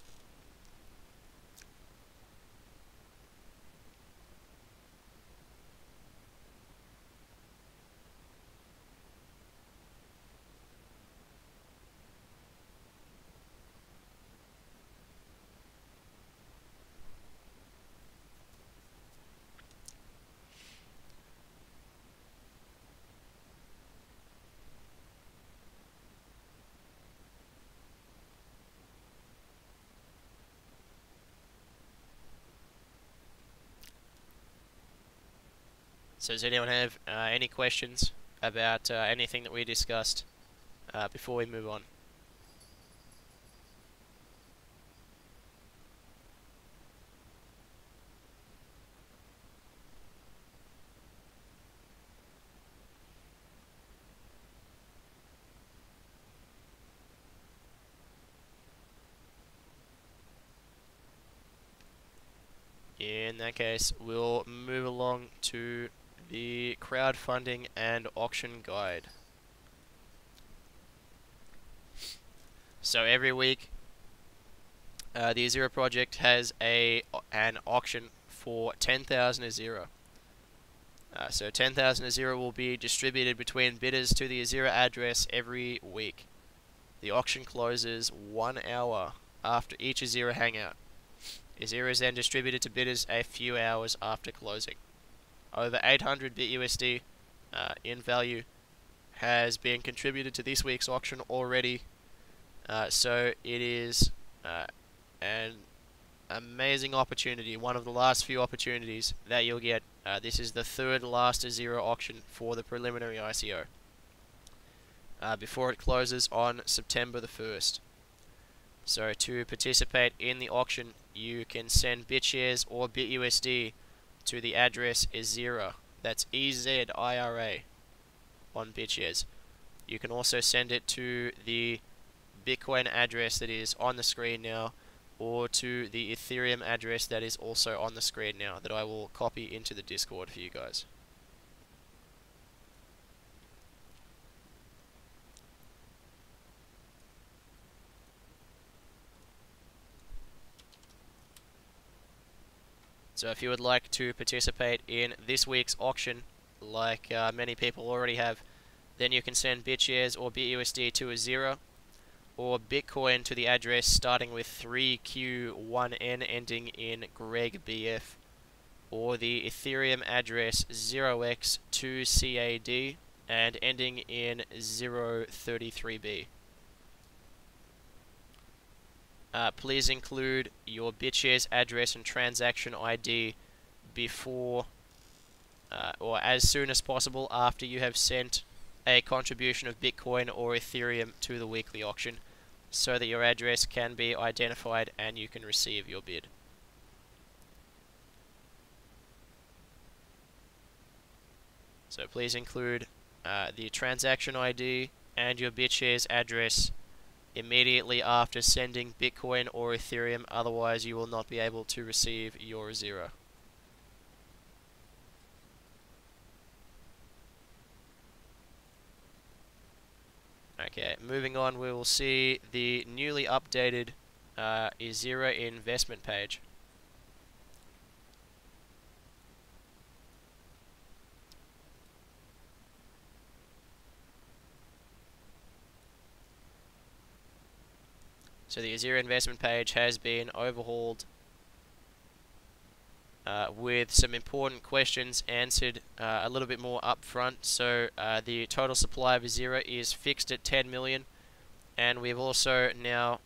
So does anyone have any questions about anything that we discussed before we move on? In that case, we'll move along to the crowdfunding and auction guide. So every week, the EZIRA project has an auction for 10,000 EZIRA. So 10,000 EZIRA will be distributed between bidders to the EZIRA address every week. The auction closes 1 hour after each EZIRA Hangout. EZIRA is then distributed to bidders a few hours after closing. Over 800 bitUSD in value has been contributed to this week's auction already, so it is an amazing opportunity, one of the last few opportunities that you'll get. This is the third last EZIRA auction for the preliminary ICO before it closes on September the 1st. So to participate in the auction, you can send bitshares or bitUSD to the address EZIRA. That's EZIRA on bitshares. You can also send it to the Bitcoin address that is on the screen now, or to the Ethereum address that is also on the screen now, that I will copy into the Discord for you guys. So if you would like to participate in this week's auction, like many people already have, then you can send bitshares or bitUSD to EZIRA, or Bitcoin to the address starting with 3Q1N ending in GregBF, or the Ethereum address 0x2CAD and ending in 033B. Please include your bitshares address and transaction ID before or as soon as possible after you have sent a contribution of Bitcoin or Ethereum to the weekly auction, so that your address can be identified and you can receive your bid. So please include the transaction ID and your bitshares address immediately after sending Bitcoin or Ethereum, otherwise you will not be able to receive your EZIRA. Okay, moving on, we will see the newly updated EZIRA investment page. So the EZIRA investment page has been overhauled with some important questions answered a little bit more upfront. So the total supply of EZIRA is fixed at 10 million, and we've also now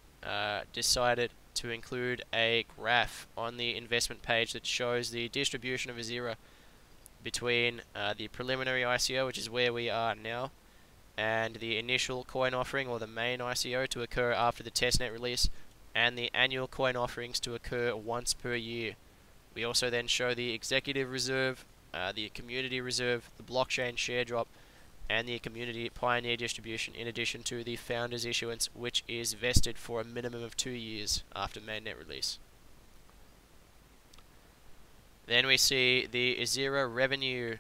decided to include a graph on the investment page that shows the distribution of EZIRA between the preliminary ICO, which is where we are now, and the initial coin offering, or the main ICO, to occur after the testnet release, and the annual coin offerings to occur once per year. We also then show the executive reserve, the community reserve, the blockchain share drop, and the community pioneer distribution, in addition to the founders issuance, which is vested for a minimum of 2 years after mainnet release. Then we see the EZIRA revenue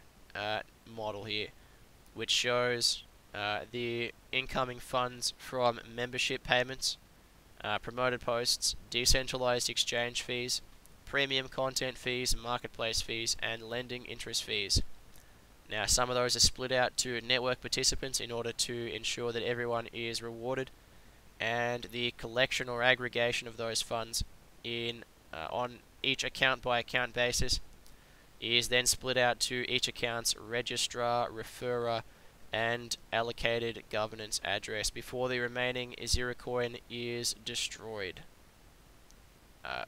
model here, which shows the incoming funds from membership payments, promoted posts, decentralized exchange fees, premium content fees, marketplace fees, and lending interest fees. Now, some of those are split out to network participants in order to ensure that everyone is rewarded, and the collection or aggregation of those funds on each account by account basis is then split out to each account's registrar, referrer, and allocated governance address before the remaining EZIRA coin is destroyed,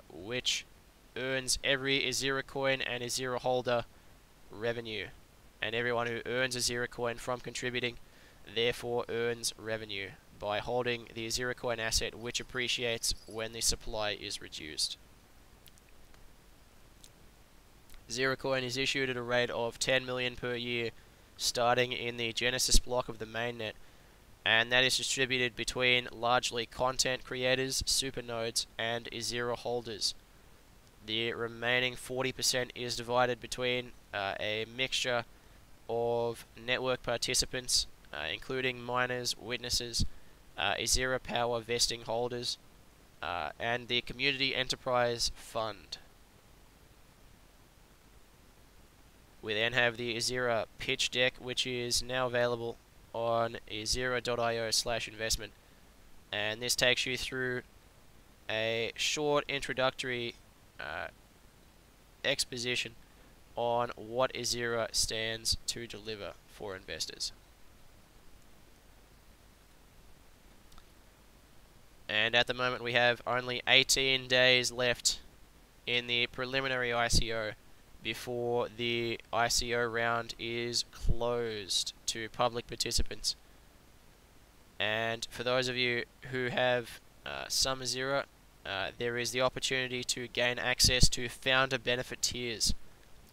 which earns every EZIRA coin and EZIRA holder revenue, and everyone who earns EZIRA coin from contributing therefore earns revenue by holding the EZIRA coin asset, which appreciates when the supply is reduced. EZIRA coin is issued at a rate of 10 million per year, starting in the Genesis block of the mainnet, and that is distributed between largely content creators, supernodes, and EZIRA holders. The remaining 40% is divided between a mixture of network participants, including miners, witnesses, EZIRA power vesting holders, and the Community Enterprise Fund. We then have the EZIRA pitch deck, which is now available on ezira.io/investment, and this takes you through a short introductory exposition on what EZIRA stands to deliver for investors. And at the moment we have only 18 days left in the preliminary ICO before the ICO round is closed to public participants. And for those of you who have some EZIRA, there is the opportunity to gain access to founder benefit tiers.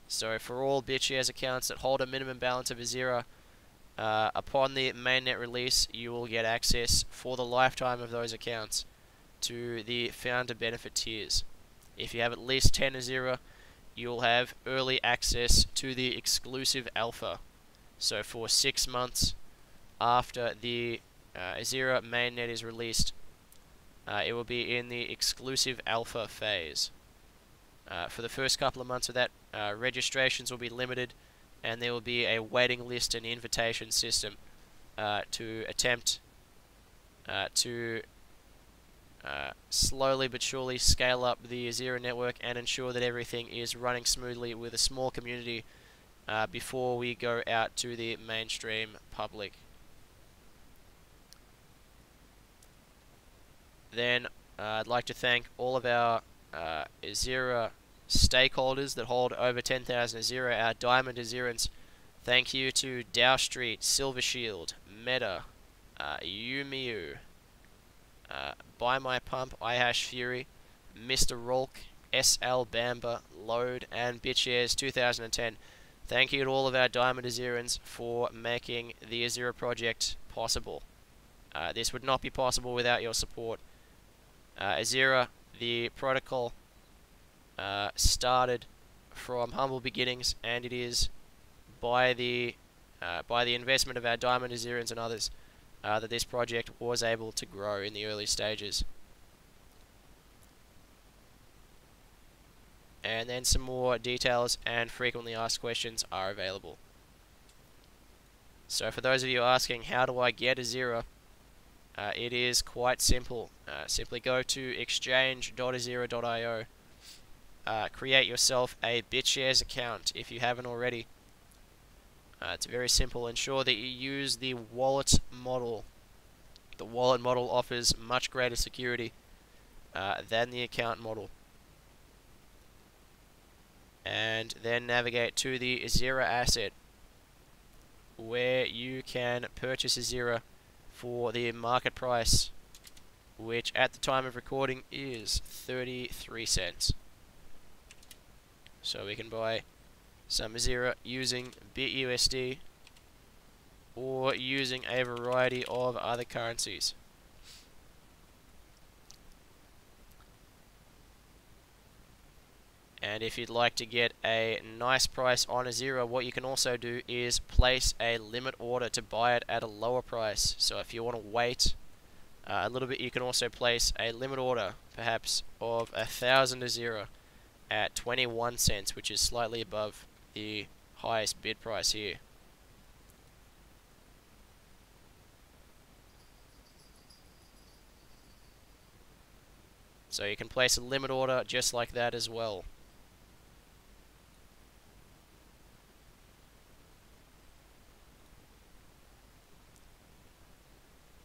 So for all bitshares accounts that hold a minimum balance of EZIRA, upon the mainnet release, you will get access for the lifetime of those accounts to the founder benefit tiers. If you have at least 10 EZIRA, you'll have early access to the exclusive alpha. So for 6 months after the EZIRA mainnet is released, it will be in the exclusive alpha phase. For the first couple of months of that, registrations will be limited, and there will be a waiting list and invitation system to attempt to slowly but surely scale up the EZIRA network and ensure that everything is running smoothly with a small community before we go out to the mainstream public. Then I'd like to thank all of our EZIRA stakeholders that hold over 10,000 EZIRA, our diamond EZIRAns. Thank you to Dow Street, Silver Shield, Meta, Yumiu, Buy My Pump, iHash Fury, Mr. Rolk, SL Bamba, Load, and bitshares 2010. Thank you to all of our diamond EZIRAns for making the EZIRA project possible. This would not be possible without your support. EZIRA, the protocol, started from humble beginnings, and it is by the investment of our diamond EZIRAns and others that this project was able to grow in the early stages. And then some more details and frequently asked questions are available. So for those of you asking, how do I get EZIRA? It is quite simple. Simply go to exchange.ezira.io, create yourself a bitshares account if you haven't already. It's very simple. Ensure that you use the wallet model. The wallet model offers much greater security than the account model. And then navigate to the EZIRA asset, where you can purchase EZIRA for the market price, which at the time of recording is 33 cents. So we can buy some EZIRA using bitUSD or using a variety of other currencies. And if you'd like to get a nice price on EZIRA, what you can also do is place a limit order to buy it at a lower price. So if you want to wait a little bit, you can also place a limit order, perhaps of 1,000 EZIRA at 21 cents, which is slightly above the highest bid price here. So you can place a limit order just like that as well.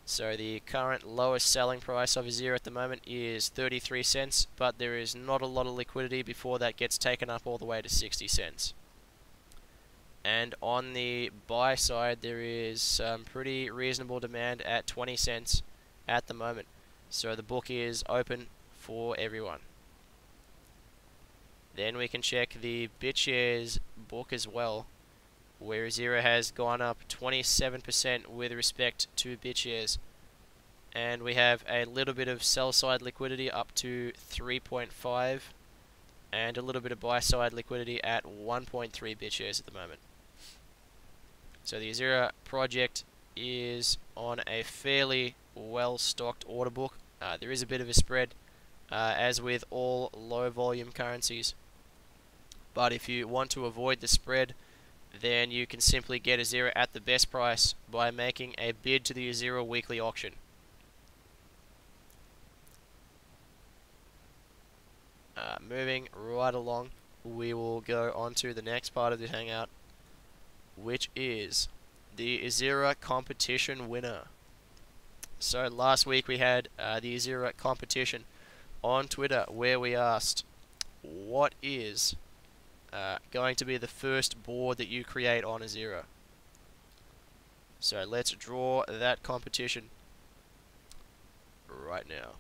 So the current lowest selling price of EZIRA at the moment is 33 cents, but there is not a lot of liquidity before that gets taken up all the way to 60 cents. And on the buy side, there is some pretty reasonable demand at 20 cents at the moment. So the book is open for everyone. Then we can check the BitShares book as well, where EZIRA has gone up 27% with respect to BitShares. And we have a little bit of sell side liquidity up to 3.5 and a little bit of buy side liquidity at 1.3 BitShares at the moment. So the EZIRA project is on a fairly well stocked order book. There is a bit of a spread, as with all low volume currencies. But if you want to avoid the spread, then you can simply get EZIRA at the best price by making a bid to the EZIRA Weekly Auction. Moving right along, we will go on to the next part of the hangout, which is the EZIRA competition winner. So last week we had the EZIRA competition on Twitter, where we asked, what is going to be the first board that you create on EZIRA? So let's draw that competition right now.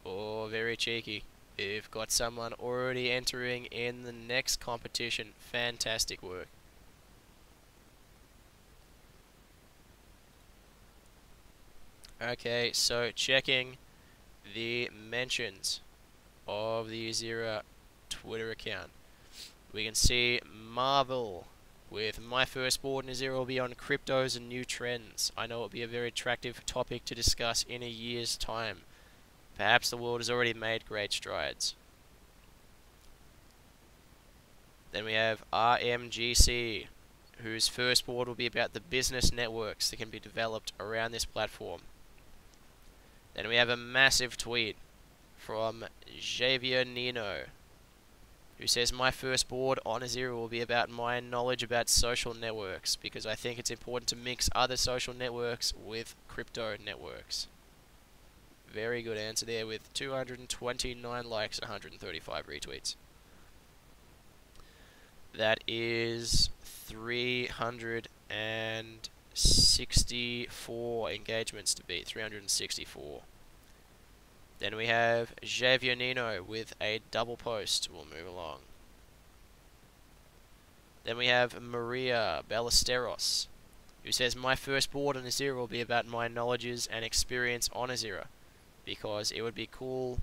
Oh, very cheeky. You've got someone already entering in the next competition. Fantastic work. Okay, so checking the mentions of the EZIRA Twitter account. We can see Marvel with my first board in EZIRA will be on cryptos and new trends. I know it will be a very attractive topic to discuss in a year's time. Perhaps the world has already made great strides. Then we have RMGC, whose first board will be about the business networks that can be developed around this platform. Then we have a massive tweet from Xavier Nino, who says, my first board on EZIRA will be about my knowledge about social networks, because I think it's important to mix other social networks with crypto networks. Very good answer there, with 229 likes and 135 retweets. That is 364 engagements to beat, 364. Then we have Xavier Nino with a double post. We'll move along. Then we have Maria Ballesteros, who says, my first board on EZIRA will be about my knowledges and experience on EZIRA, because it would be cool.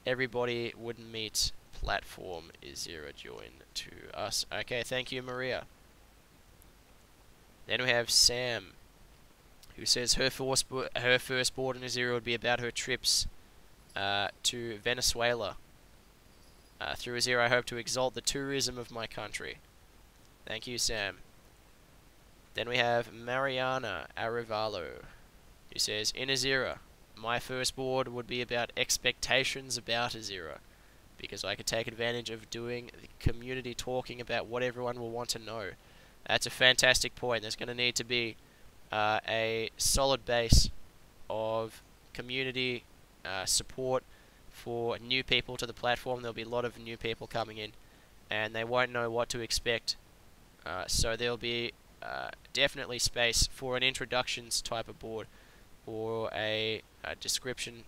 Everybody would meet platform EZIRA join to us. Okay, thank you, Maria. Then we have Sam, who says her first board in EZIRA would be about her trips to Venezuela. Through EZIRA, I hope to exalt the tourism of my country. Thank you, Sam. Then we have Mariana Arivalo, who says, in EZIRA, my first board would be about expectations about EZIRA, because I could take advantage of doing the community talking about what everyone will want to know. That's a fantastic point. There's going to need to be a solid base of community support for new people to the platform. There'll be a lot of new people coming in, and they won't know what to expect So there'll be definitely space for an introductions type of board, or a description,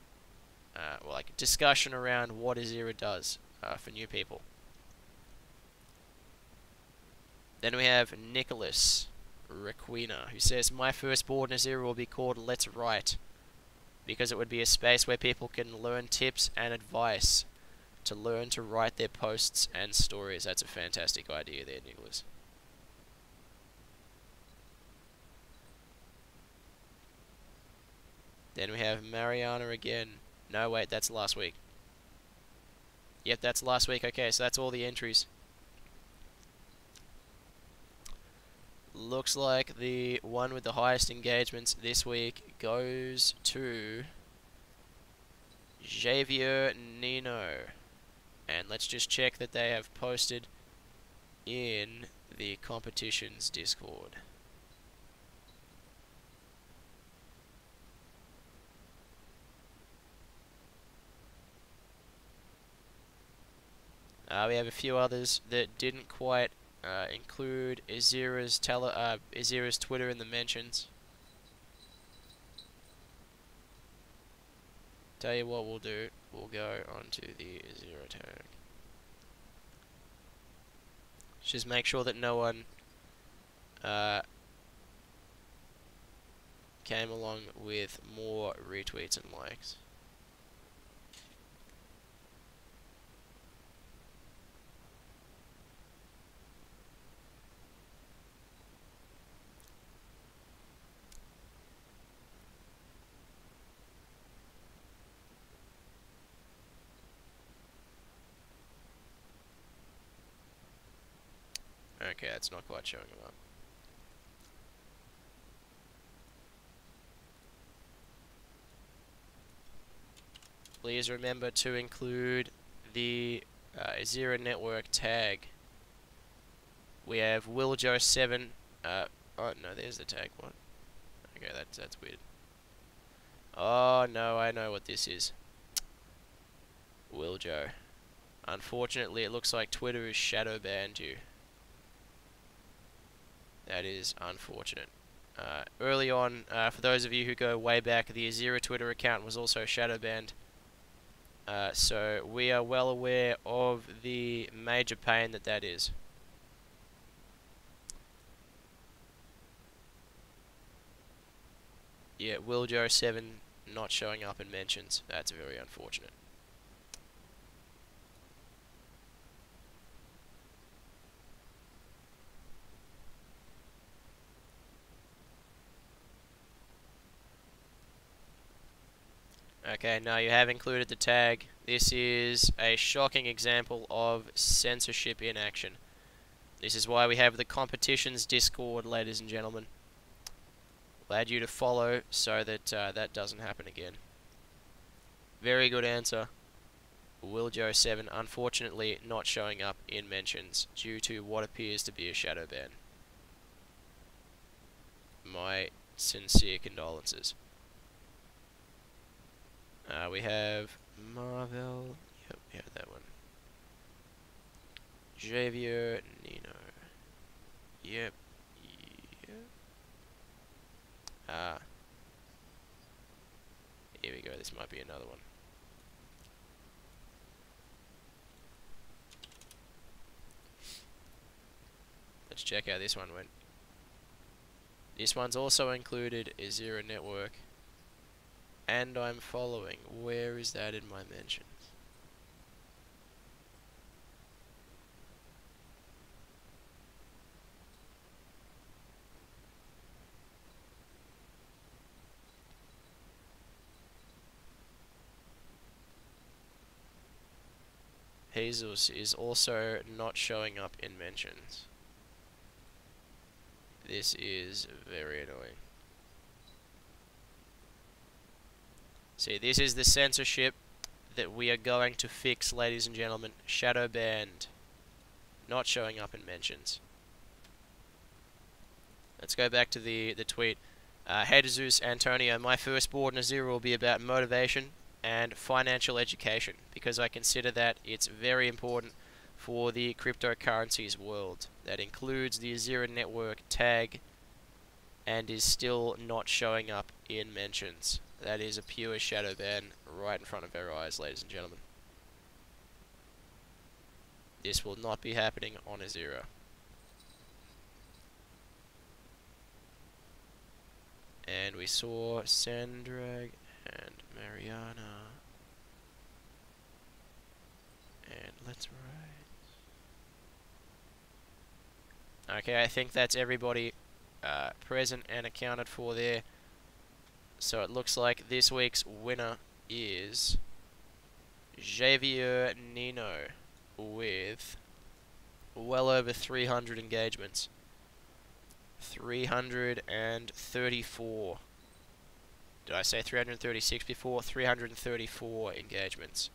or like a discussion around what EZIRA does for new people. Then we have Nicholas Requena, who says, my first board in EZIRA will be called Let's Write, because it would be a space where people can learn tips and advice to learn to write their posts and stories. That's a fantastic idea there, Nicholas. Then we have Mariana again. No, wait, that's last week. Yep, that's last week. Okay, so that's all the entries. Looks like the one with the highest engagements this week goes to Javier Nino. And let's just check that they have posted in the competitions Discord. We have a few others that didn't quite include EZIRA's Twitter in the mentions. Tell you what we'll do, we'll go onto the EZIRA tag. Just make sure that no one came along with more retweets and likes. Okay, that's not quite showing them up. Please remember to include the EZIRA network tag. We have WillJoe7. Oh no, there's the tag one. Okay, that's weird. Oh no, I know what this is. WillJoe. Unfortunately, it looks like Twitter has shadow banned you. That is unfortunate. Early on, for those of you who go way back, the EZIRA Twitter account was also shadow banned. So we are well aware of the major pain that is. Yeah, WillJoe7 not showing up in mentions. That's very unfortunate. Okay, now you have included the tag. This is a shocking example of censorship in action. This is why we have the competitions Discord, ladies and gentlemen. We'll add you to follow so that that doesn't happen again. Very good answer. WillJoe7 unfortunately not showing up in mentions due to what appears to be a shadow ban. My sincere condolences. We have Marvel. Yep, we have that one. Javier Nino. Yep. Here we go. This might be another one. Let's check how this one went. This one's also included EZIRA network. And I'm following. Where is that in my mentions? Jesus is also not showing up in mentions. This is very annoying. See, this is the censorship that we are going to fix, ladies and gentlemen. Shadow banned. Not showing up in mentions. Let's go back to the tweet. Hey Jesus Antonio, my first board in EZIRA will be about motivation and financial education, because I consider that it's very important for the cryptocurrencies world. That includes the EZIRA network tag and is still not showing up in mentions. That is a pure shadow ban right in front of our eyes, ladies and gentlemen. This will not be happening on EZIRA. And we saw Sandrag and Mariana. And let's rise. Okay, I think that's everybody present and accounted for there. So it looks like this week's winner is Javier Nino with well over 300 engagements. 334. Did I say 336 before? 334 engagements.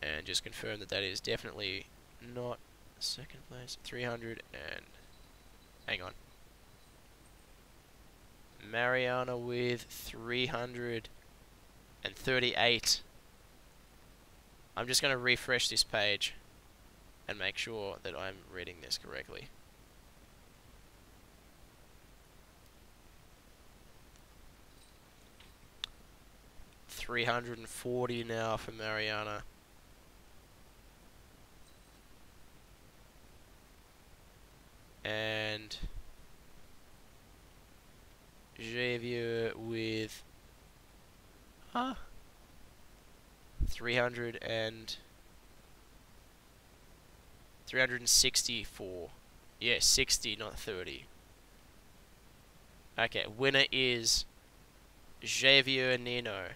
And just confirm that that is definitely not second place. 300 and... hang on. Mariana with 338. I'm just going to refresh this page and make sure that I'm reading this correctly. $340 now for Mariana. And Javier with 364. Yeah, 60, not 30. Okay, winner is Javier Nino.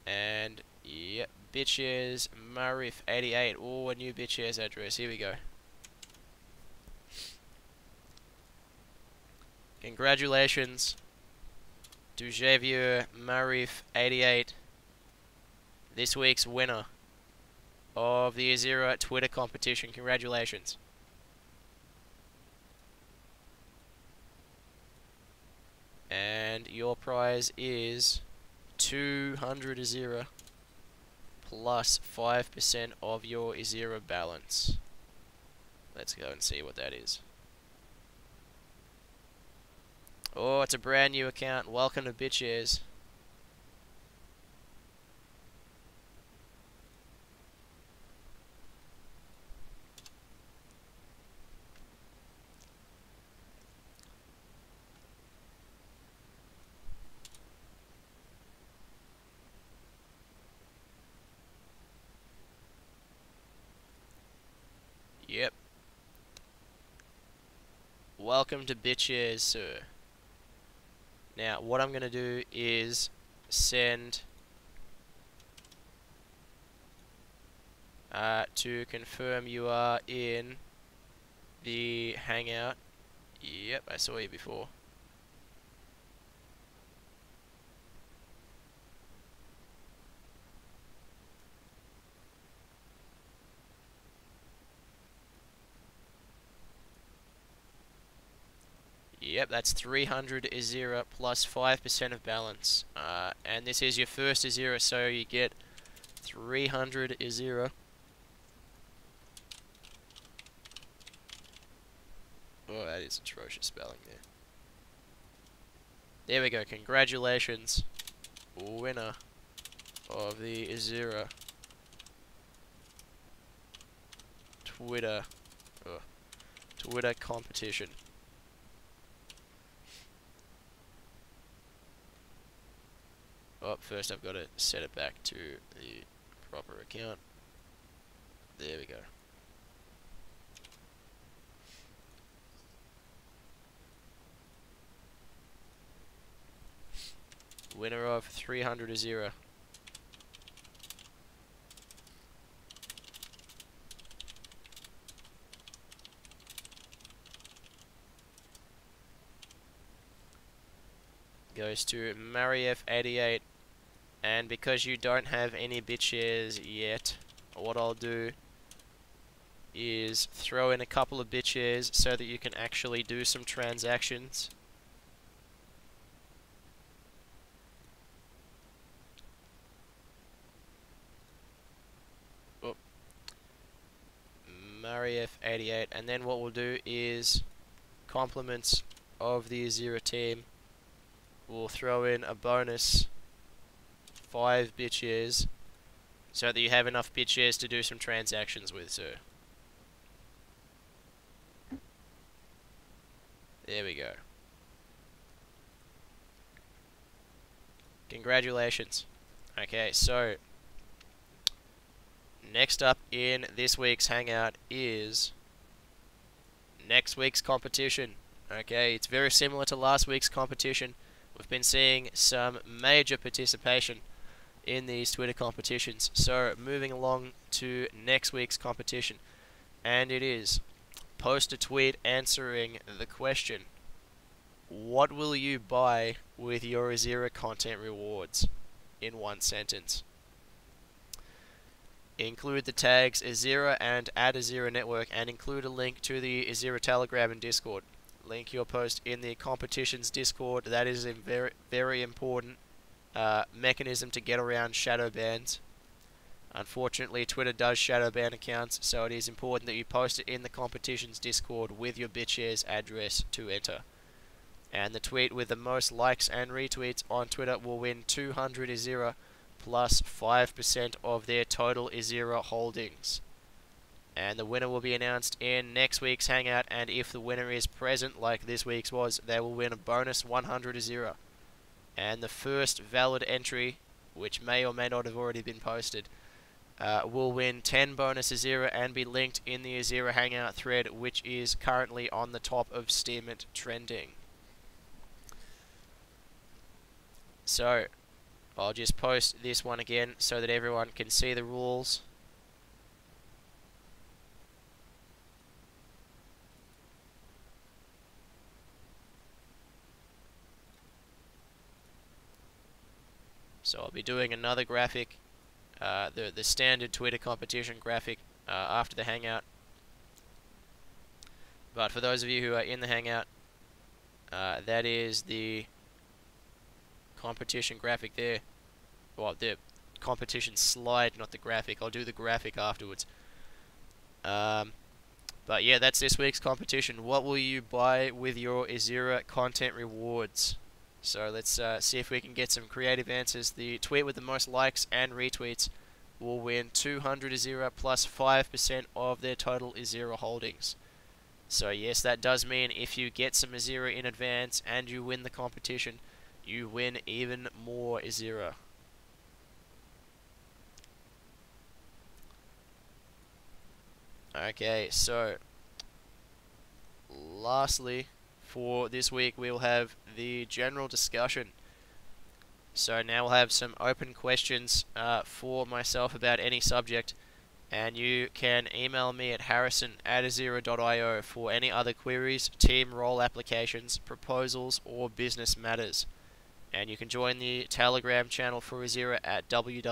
And yep, bitshares Marif 88. Oh, a new bitshares address. Here we go. Congratulations to Javier Marif 88, this week's winner of the EZIRA Twitter competition. Congratulations. And your prize is 200 EZIRA plus 5% of your EZIRA balance. Let's go and see what that is. Oh, it's a brand new account. Welcome to bitshares. Yep. Welcome to bitshares, sir. Now, what I'm going to do is send to confirm you are in the Hangout. Yep, I saw you before. Yep, that's 300 EZIRA plus 5% of balance. And this is your first EZIRA, so you get 300 EZIRA. Oh, that is atrocious spelling there. There we go. Congratulations, winner of the EZIRA Twitter competition. Oh, first I've got to set it back to the proper account. There we go. Winner of 300 EZIRA. Goes to Marief88. And because you don't have any bitshares yet, what I'll do is throw in a couple of bitshares so that you can actually do some transactions. Mariev88, and then what we'll do is compliments of the EZIRA team. We'll throw in a bonus 5 bitshares so that you have enough bitshares to do some transactions with. So there we go. Congratulations. Okay, so next up in this week's Hangout is next week's competition. Okay, it's very similar to last week's competition. We've been seeing some major participation in these Twitter competitions. So moving along to next week's competition, and it is post a tweet answering the question, what will you buy with your EZIRA content rewards, in one sentence. Include the tags EZIRA and @EZIRA Network, and include a link to the EZIRA Telegram and Discord. Link your post in the competitions Discord. That is a very, very important mechanism to get around shadow bans. Unfortunately, Twitter does shadow ban accounts, so it is important that you post it in the competitions Discord with your bitshares address to enter. And the tweet with the most likes and retweets on Twitter will win 200 EZIRA plus 5% of their total EZIRA holdings. And the winner will be announced in next week's Hangout, and if the winner is present, like this week's was, they will win a bonus 100 EZIRA. And the first valid entry, which may or may not have already been posted, will win 10 bonus EZIRA and be linked in the EZIRA Hangout thread, which is currently on the top of Steemit trending. So, I'll just post this one again so that everyone can see the rules. So I'll be doing another graphic, the standard Twitter competition graphic after the Hangout. But for those of you who are in the Hangout, that is the competition graphic there. Well, the competition slide, not the graphic. I'll do the graphic afterwards. But yeah, that's this week's competition. What will you buy with your EZIRA content rewards? So let's see if we can get some creative answers. The tweet with the most likes and retweets will win 200 EZIRA plus 5% of their total EZIRA holdings. So yes, that does mean if you get some EZIRA in advance and you win the competition, you win even more EZIRA. Okay, so lastly, for this week we'll have the general discussion. So now we'll have some open questions for myself about any subject, and you can email me at harrison@ezira.io for any other queries, team role applications, proposals, or business matters. And you can join the Telegram channel for EZIRA at www.t.me/EZIRA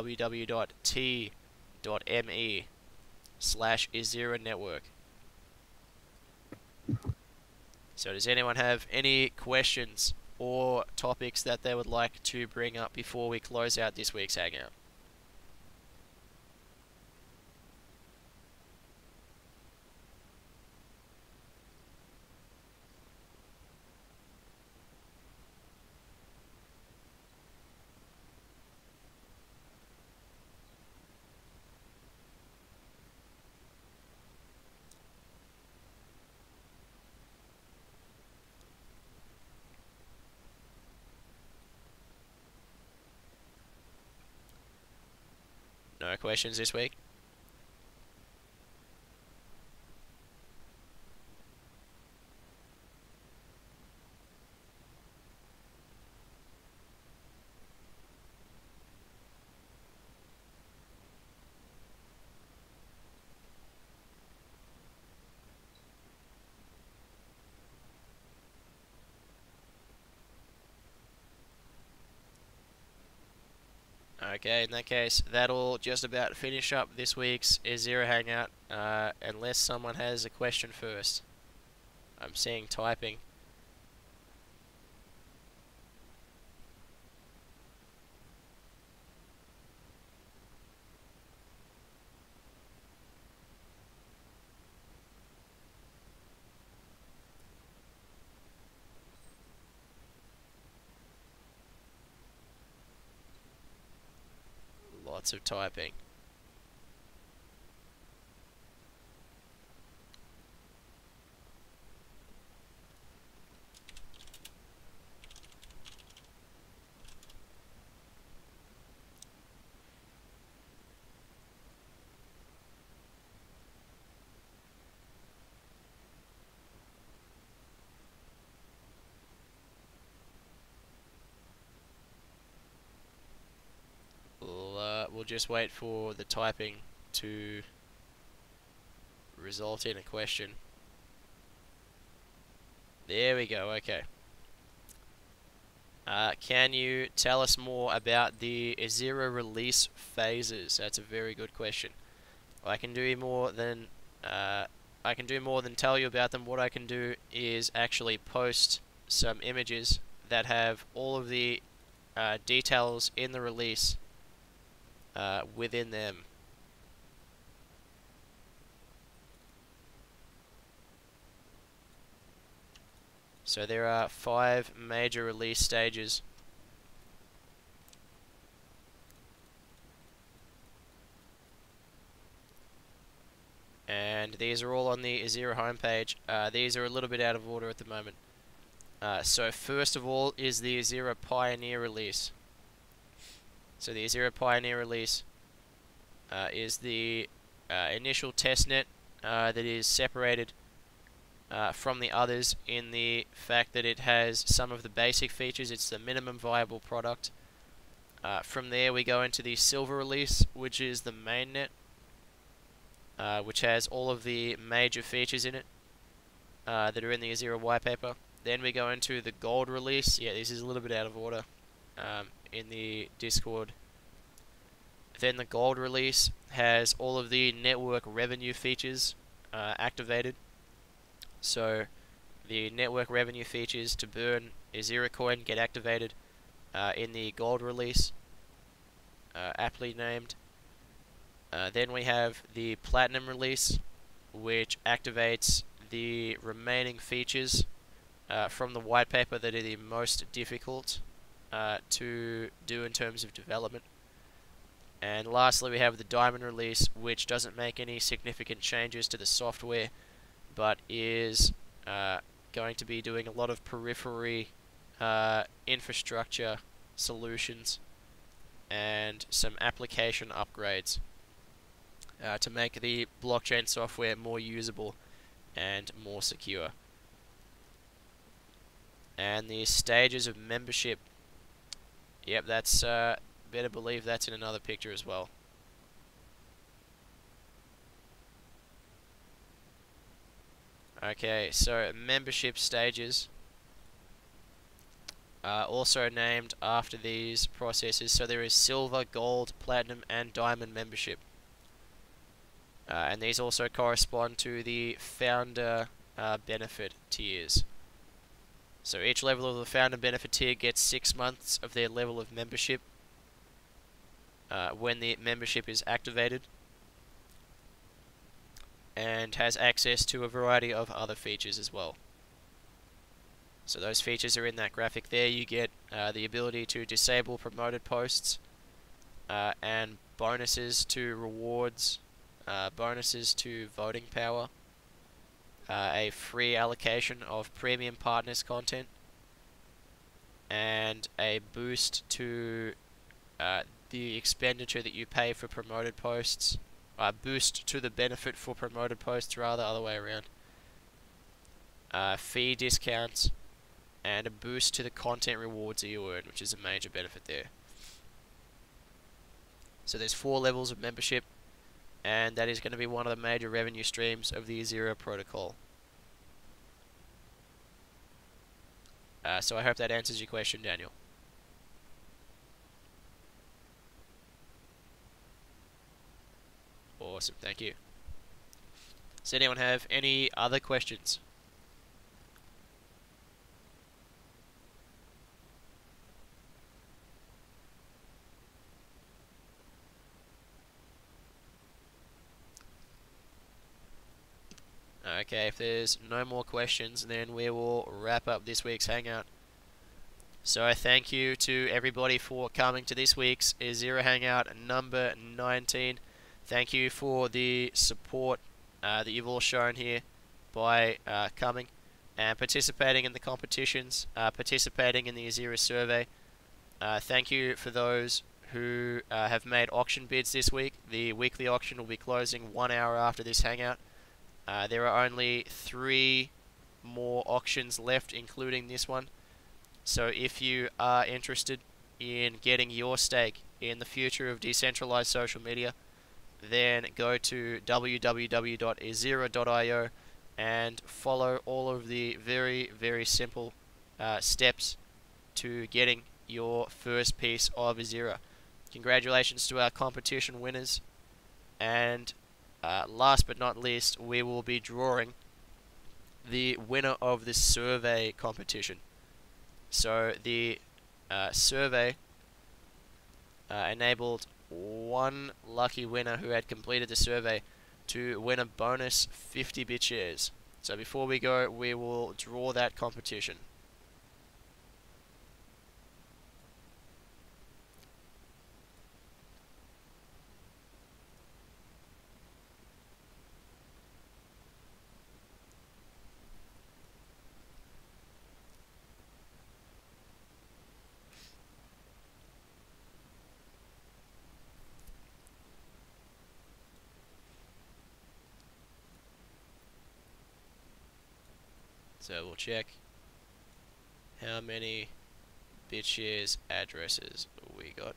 Network. So does anyone have any questions or topics that they would like to bring up before we close out this week's Hangout? No questions this week? Okay, in that case, that'll just about finish up this week's EZIRA Hangout, unless someone has a question first. I'm seeing typing. Lots of typing. We'll just wait for the typing to result in a question. There we go, okay. Can you tell us more about the EZIRA release phases? That's a very good question. I can do more than tell you about them. What I can do is actually post some images that have all of the details in the release within them. So there are 5 major release stages. And these are all on the EZIRA homepage. These are a little bit out of order at the moment. So first of all is the EZIRA Pioneer release. So the EZIRA Pioneer release is the initial testnet that is separated from the others in the fact that it has some of the basic features. It's the minimum viable product. From there we go into the Silver release, which is the mainnet, which has all of the major features in it that are in the EZIRA white paper. Then we go into the Gold release. Yeah, this is a little bit out of order in the Discord. Then the Gold release has all of the network revenue features activated. So the network revenue features to burn EZIRA coin get activated in the Gold release, aptly named. Then we have the Platinum release, which activates the remaining features from the white paper that are the most difficult to do in terms of development. And lastly we have the Diamond release, which doesn't make any significant changes to the software, but is going to be doing a lot of periphery infrastructure solutions and some application upgrades to make the blockchain software more usable and more secure. And the stages of membership, yep, that's better believe that's in another picture as well. Okay, so membership stages are also named after these processes. So there is Silver, Gold, Platinum, and Diamond membership. And these also correspond to the founder benefit tiers. So each level of the founder benefit tier gets 6 months of their level of membership when the membership is activated, and has access to a variety of other features as well. So those features are in that graphic there. You get the ability to disable promoted posts and bonuses to rewards, bonuses to voting power, a free allocation of premium partners content, and a boost to the expenditure that you pay for promoted posts. Boost to the benefit for promoted posts, rather, other way around. Fee discounts, and a boost to the content rewards that you earn, which is a major benefit there. So there's 4 levels of membership, and that is going to be one of the major revenue streams of the EZIRA protocol. So I hope that answers your question, Daniel. Awesome, thank you. Does anyone have any other questions? Okay, if there's no more questions, then we will wrap up this week's Hangout. So I thank you to everybody for coming to this week's EZIRA Hangout number 19. Thank you for the support that you've all shown here by coming and participating in the competitions, participating in the EZIRA survey. Thank you for those who have made auction bids this week. The weekly auction will be closing 1 hour after this hangout. There are only 3 more auctions left, including this one. So if you are interested in getting your stake in the future of decentralized social media, then go to www.ezira.io and follow all of the very, very simple steps to getting your first piece of EZIRA. Congratulations to our competition winners, and last but not least, we will be drawing the winner of the survey competition. So the survey enabled one lucky winner who had completed the survey to win a bonus 50 bitshares. So before we go, we will draw that competition. So we'll check how many bitshares addresses we got.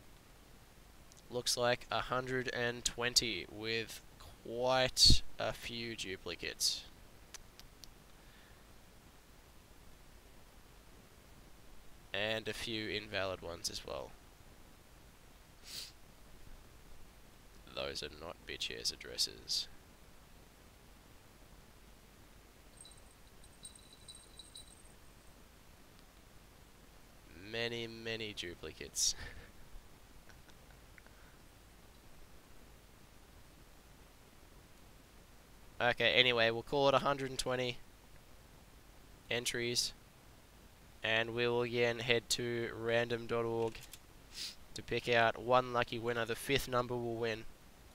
Looks like 120 with quite a few duplicates. And a few invalid ones as well. Those are not bitshares addresses. Many duplicates. Okay, anyway, we'll call it 120 entries, and we will again head to random.org to pick out one lucky winner. The 5th number will win.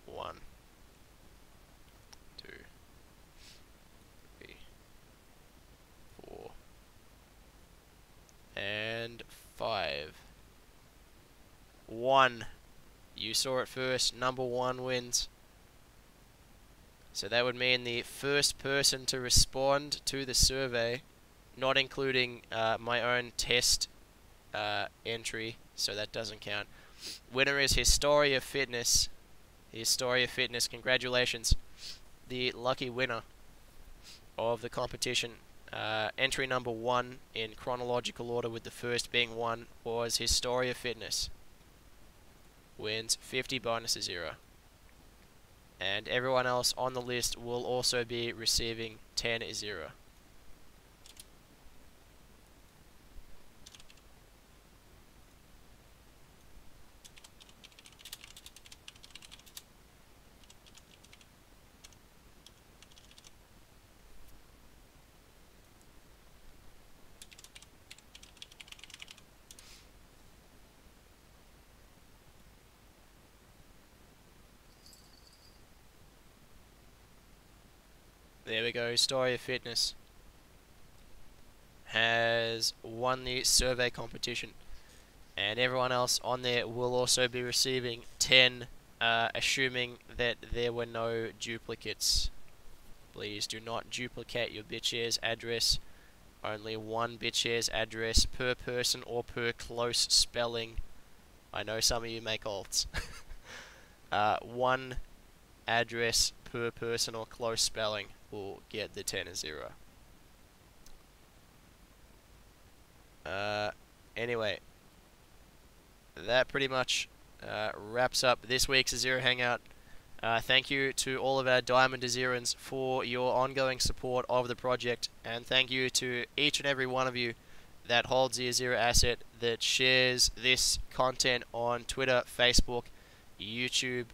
1, 2, 3, 4, and 5. 1. You saw it first. Number 1 wins. So that would mean the first person to respond to the survey, not including my own test entry, so that doesn't count. Winner is Historia Fitness. Historia Fitness, congratulations. The lucky winner of the competition. Entry number 1 in chronological order, with the first being 1, was Historia Fitness. Wins 50 bonus EZIRA. And everyone else on the list will also be receiving 10 EZIRA. There we go, Historia Fitness has won the survey competition, and everyone else on there will also be receiving 10, assuming that there were no duplicates. Please do not duplicate your bitshares address. Only 1 bitshares address per person or per close spelling. I know some of you make alts. 1 address per person or close spelling will get the 10 EZIRA. Anyway, that pretty much wraps up this week's EZIRA Hangout. Thank you to all of our Diamond EZIRANs for your ongoing support of the project, and thank you to each and every one of you that holds the EZIRA asset, that shares this content on Twitter, Facebook, YouTube,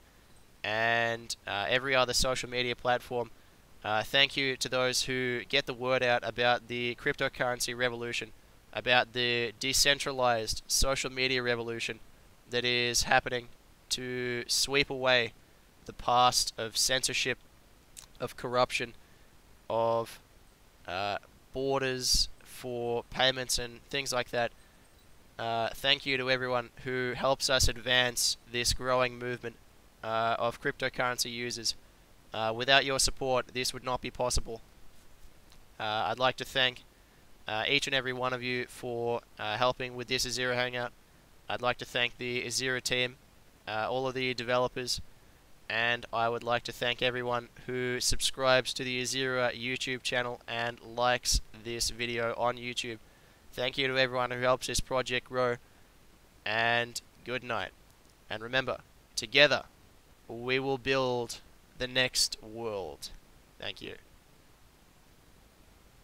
and every other social media platform. Thank you to those who get the word out about the cryptocurrency revolution. about the decentralized social media revolution that is happening to sweep away the past of censorship, of corruption, of borders for payments and things like that. Thank you to everyone who helps us advance this growing movement of cryptocurrency users. Without your support, this would not be possible. I'd like to thank each and every one of you for helping with this EZIRA Hangout. I'd like to thank the EZIRA team, all of the developers, and I would like to thank everyone who subscribes to the EZIRA YouTube channel and likes this video on YouTube. Thank you to everyone who helps this project grow, and good night. And remember, together we will build the next world. Thank you.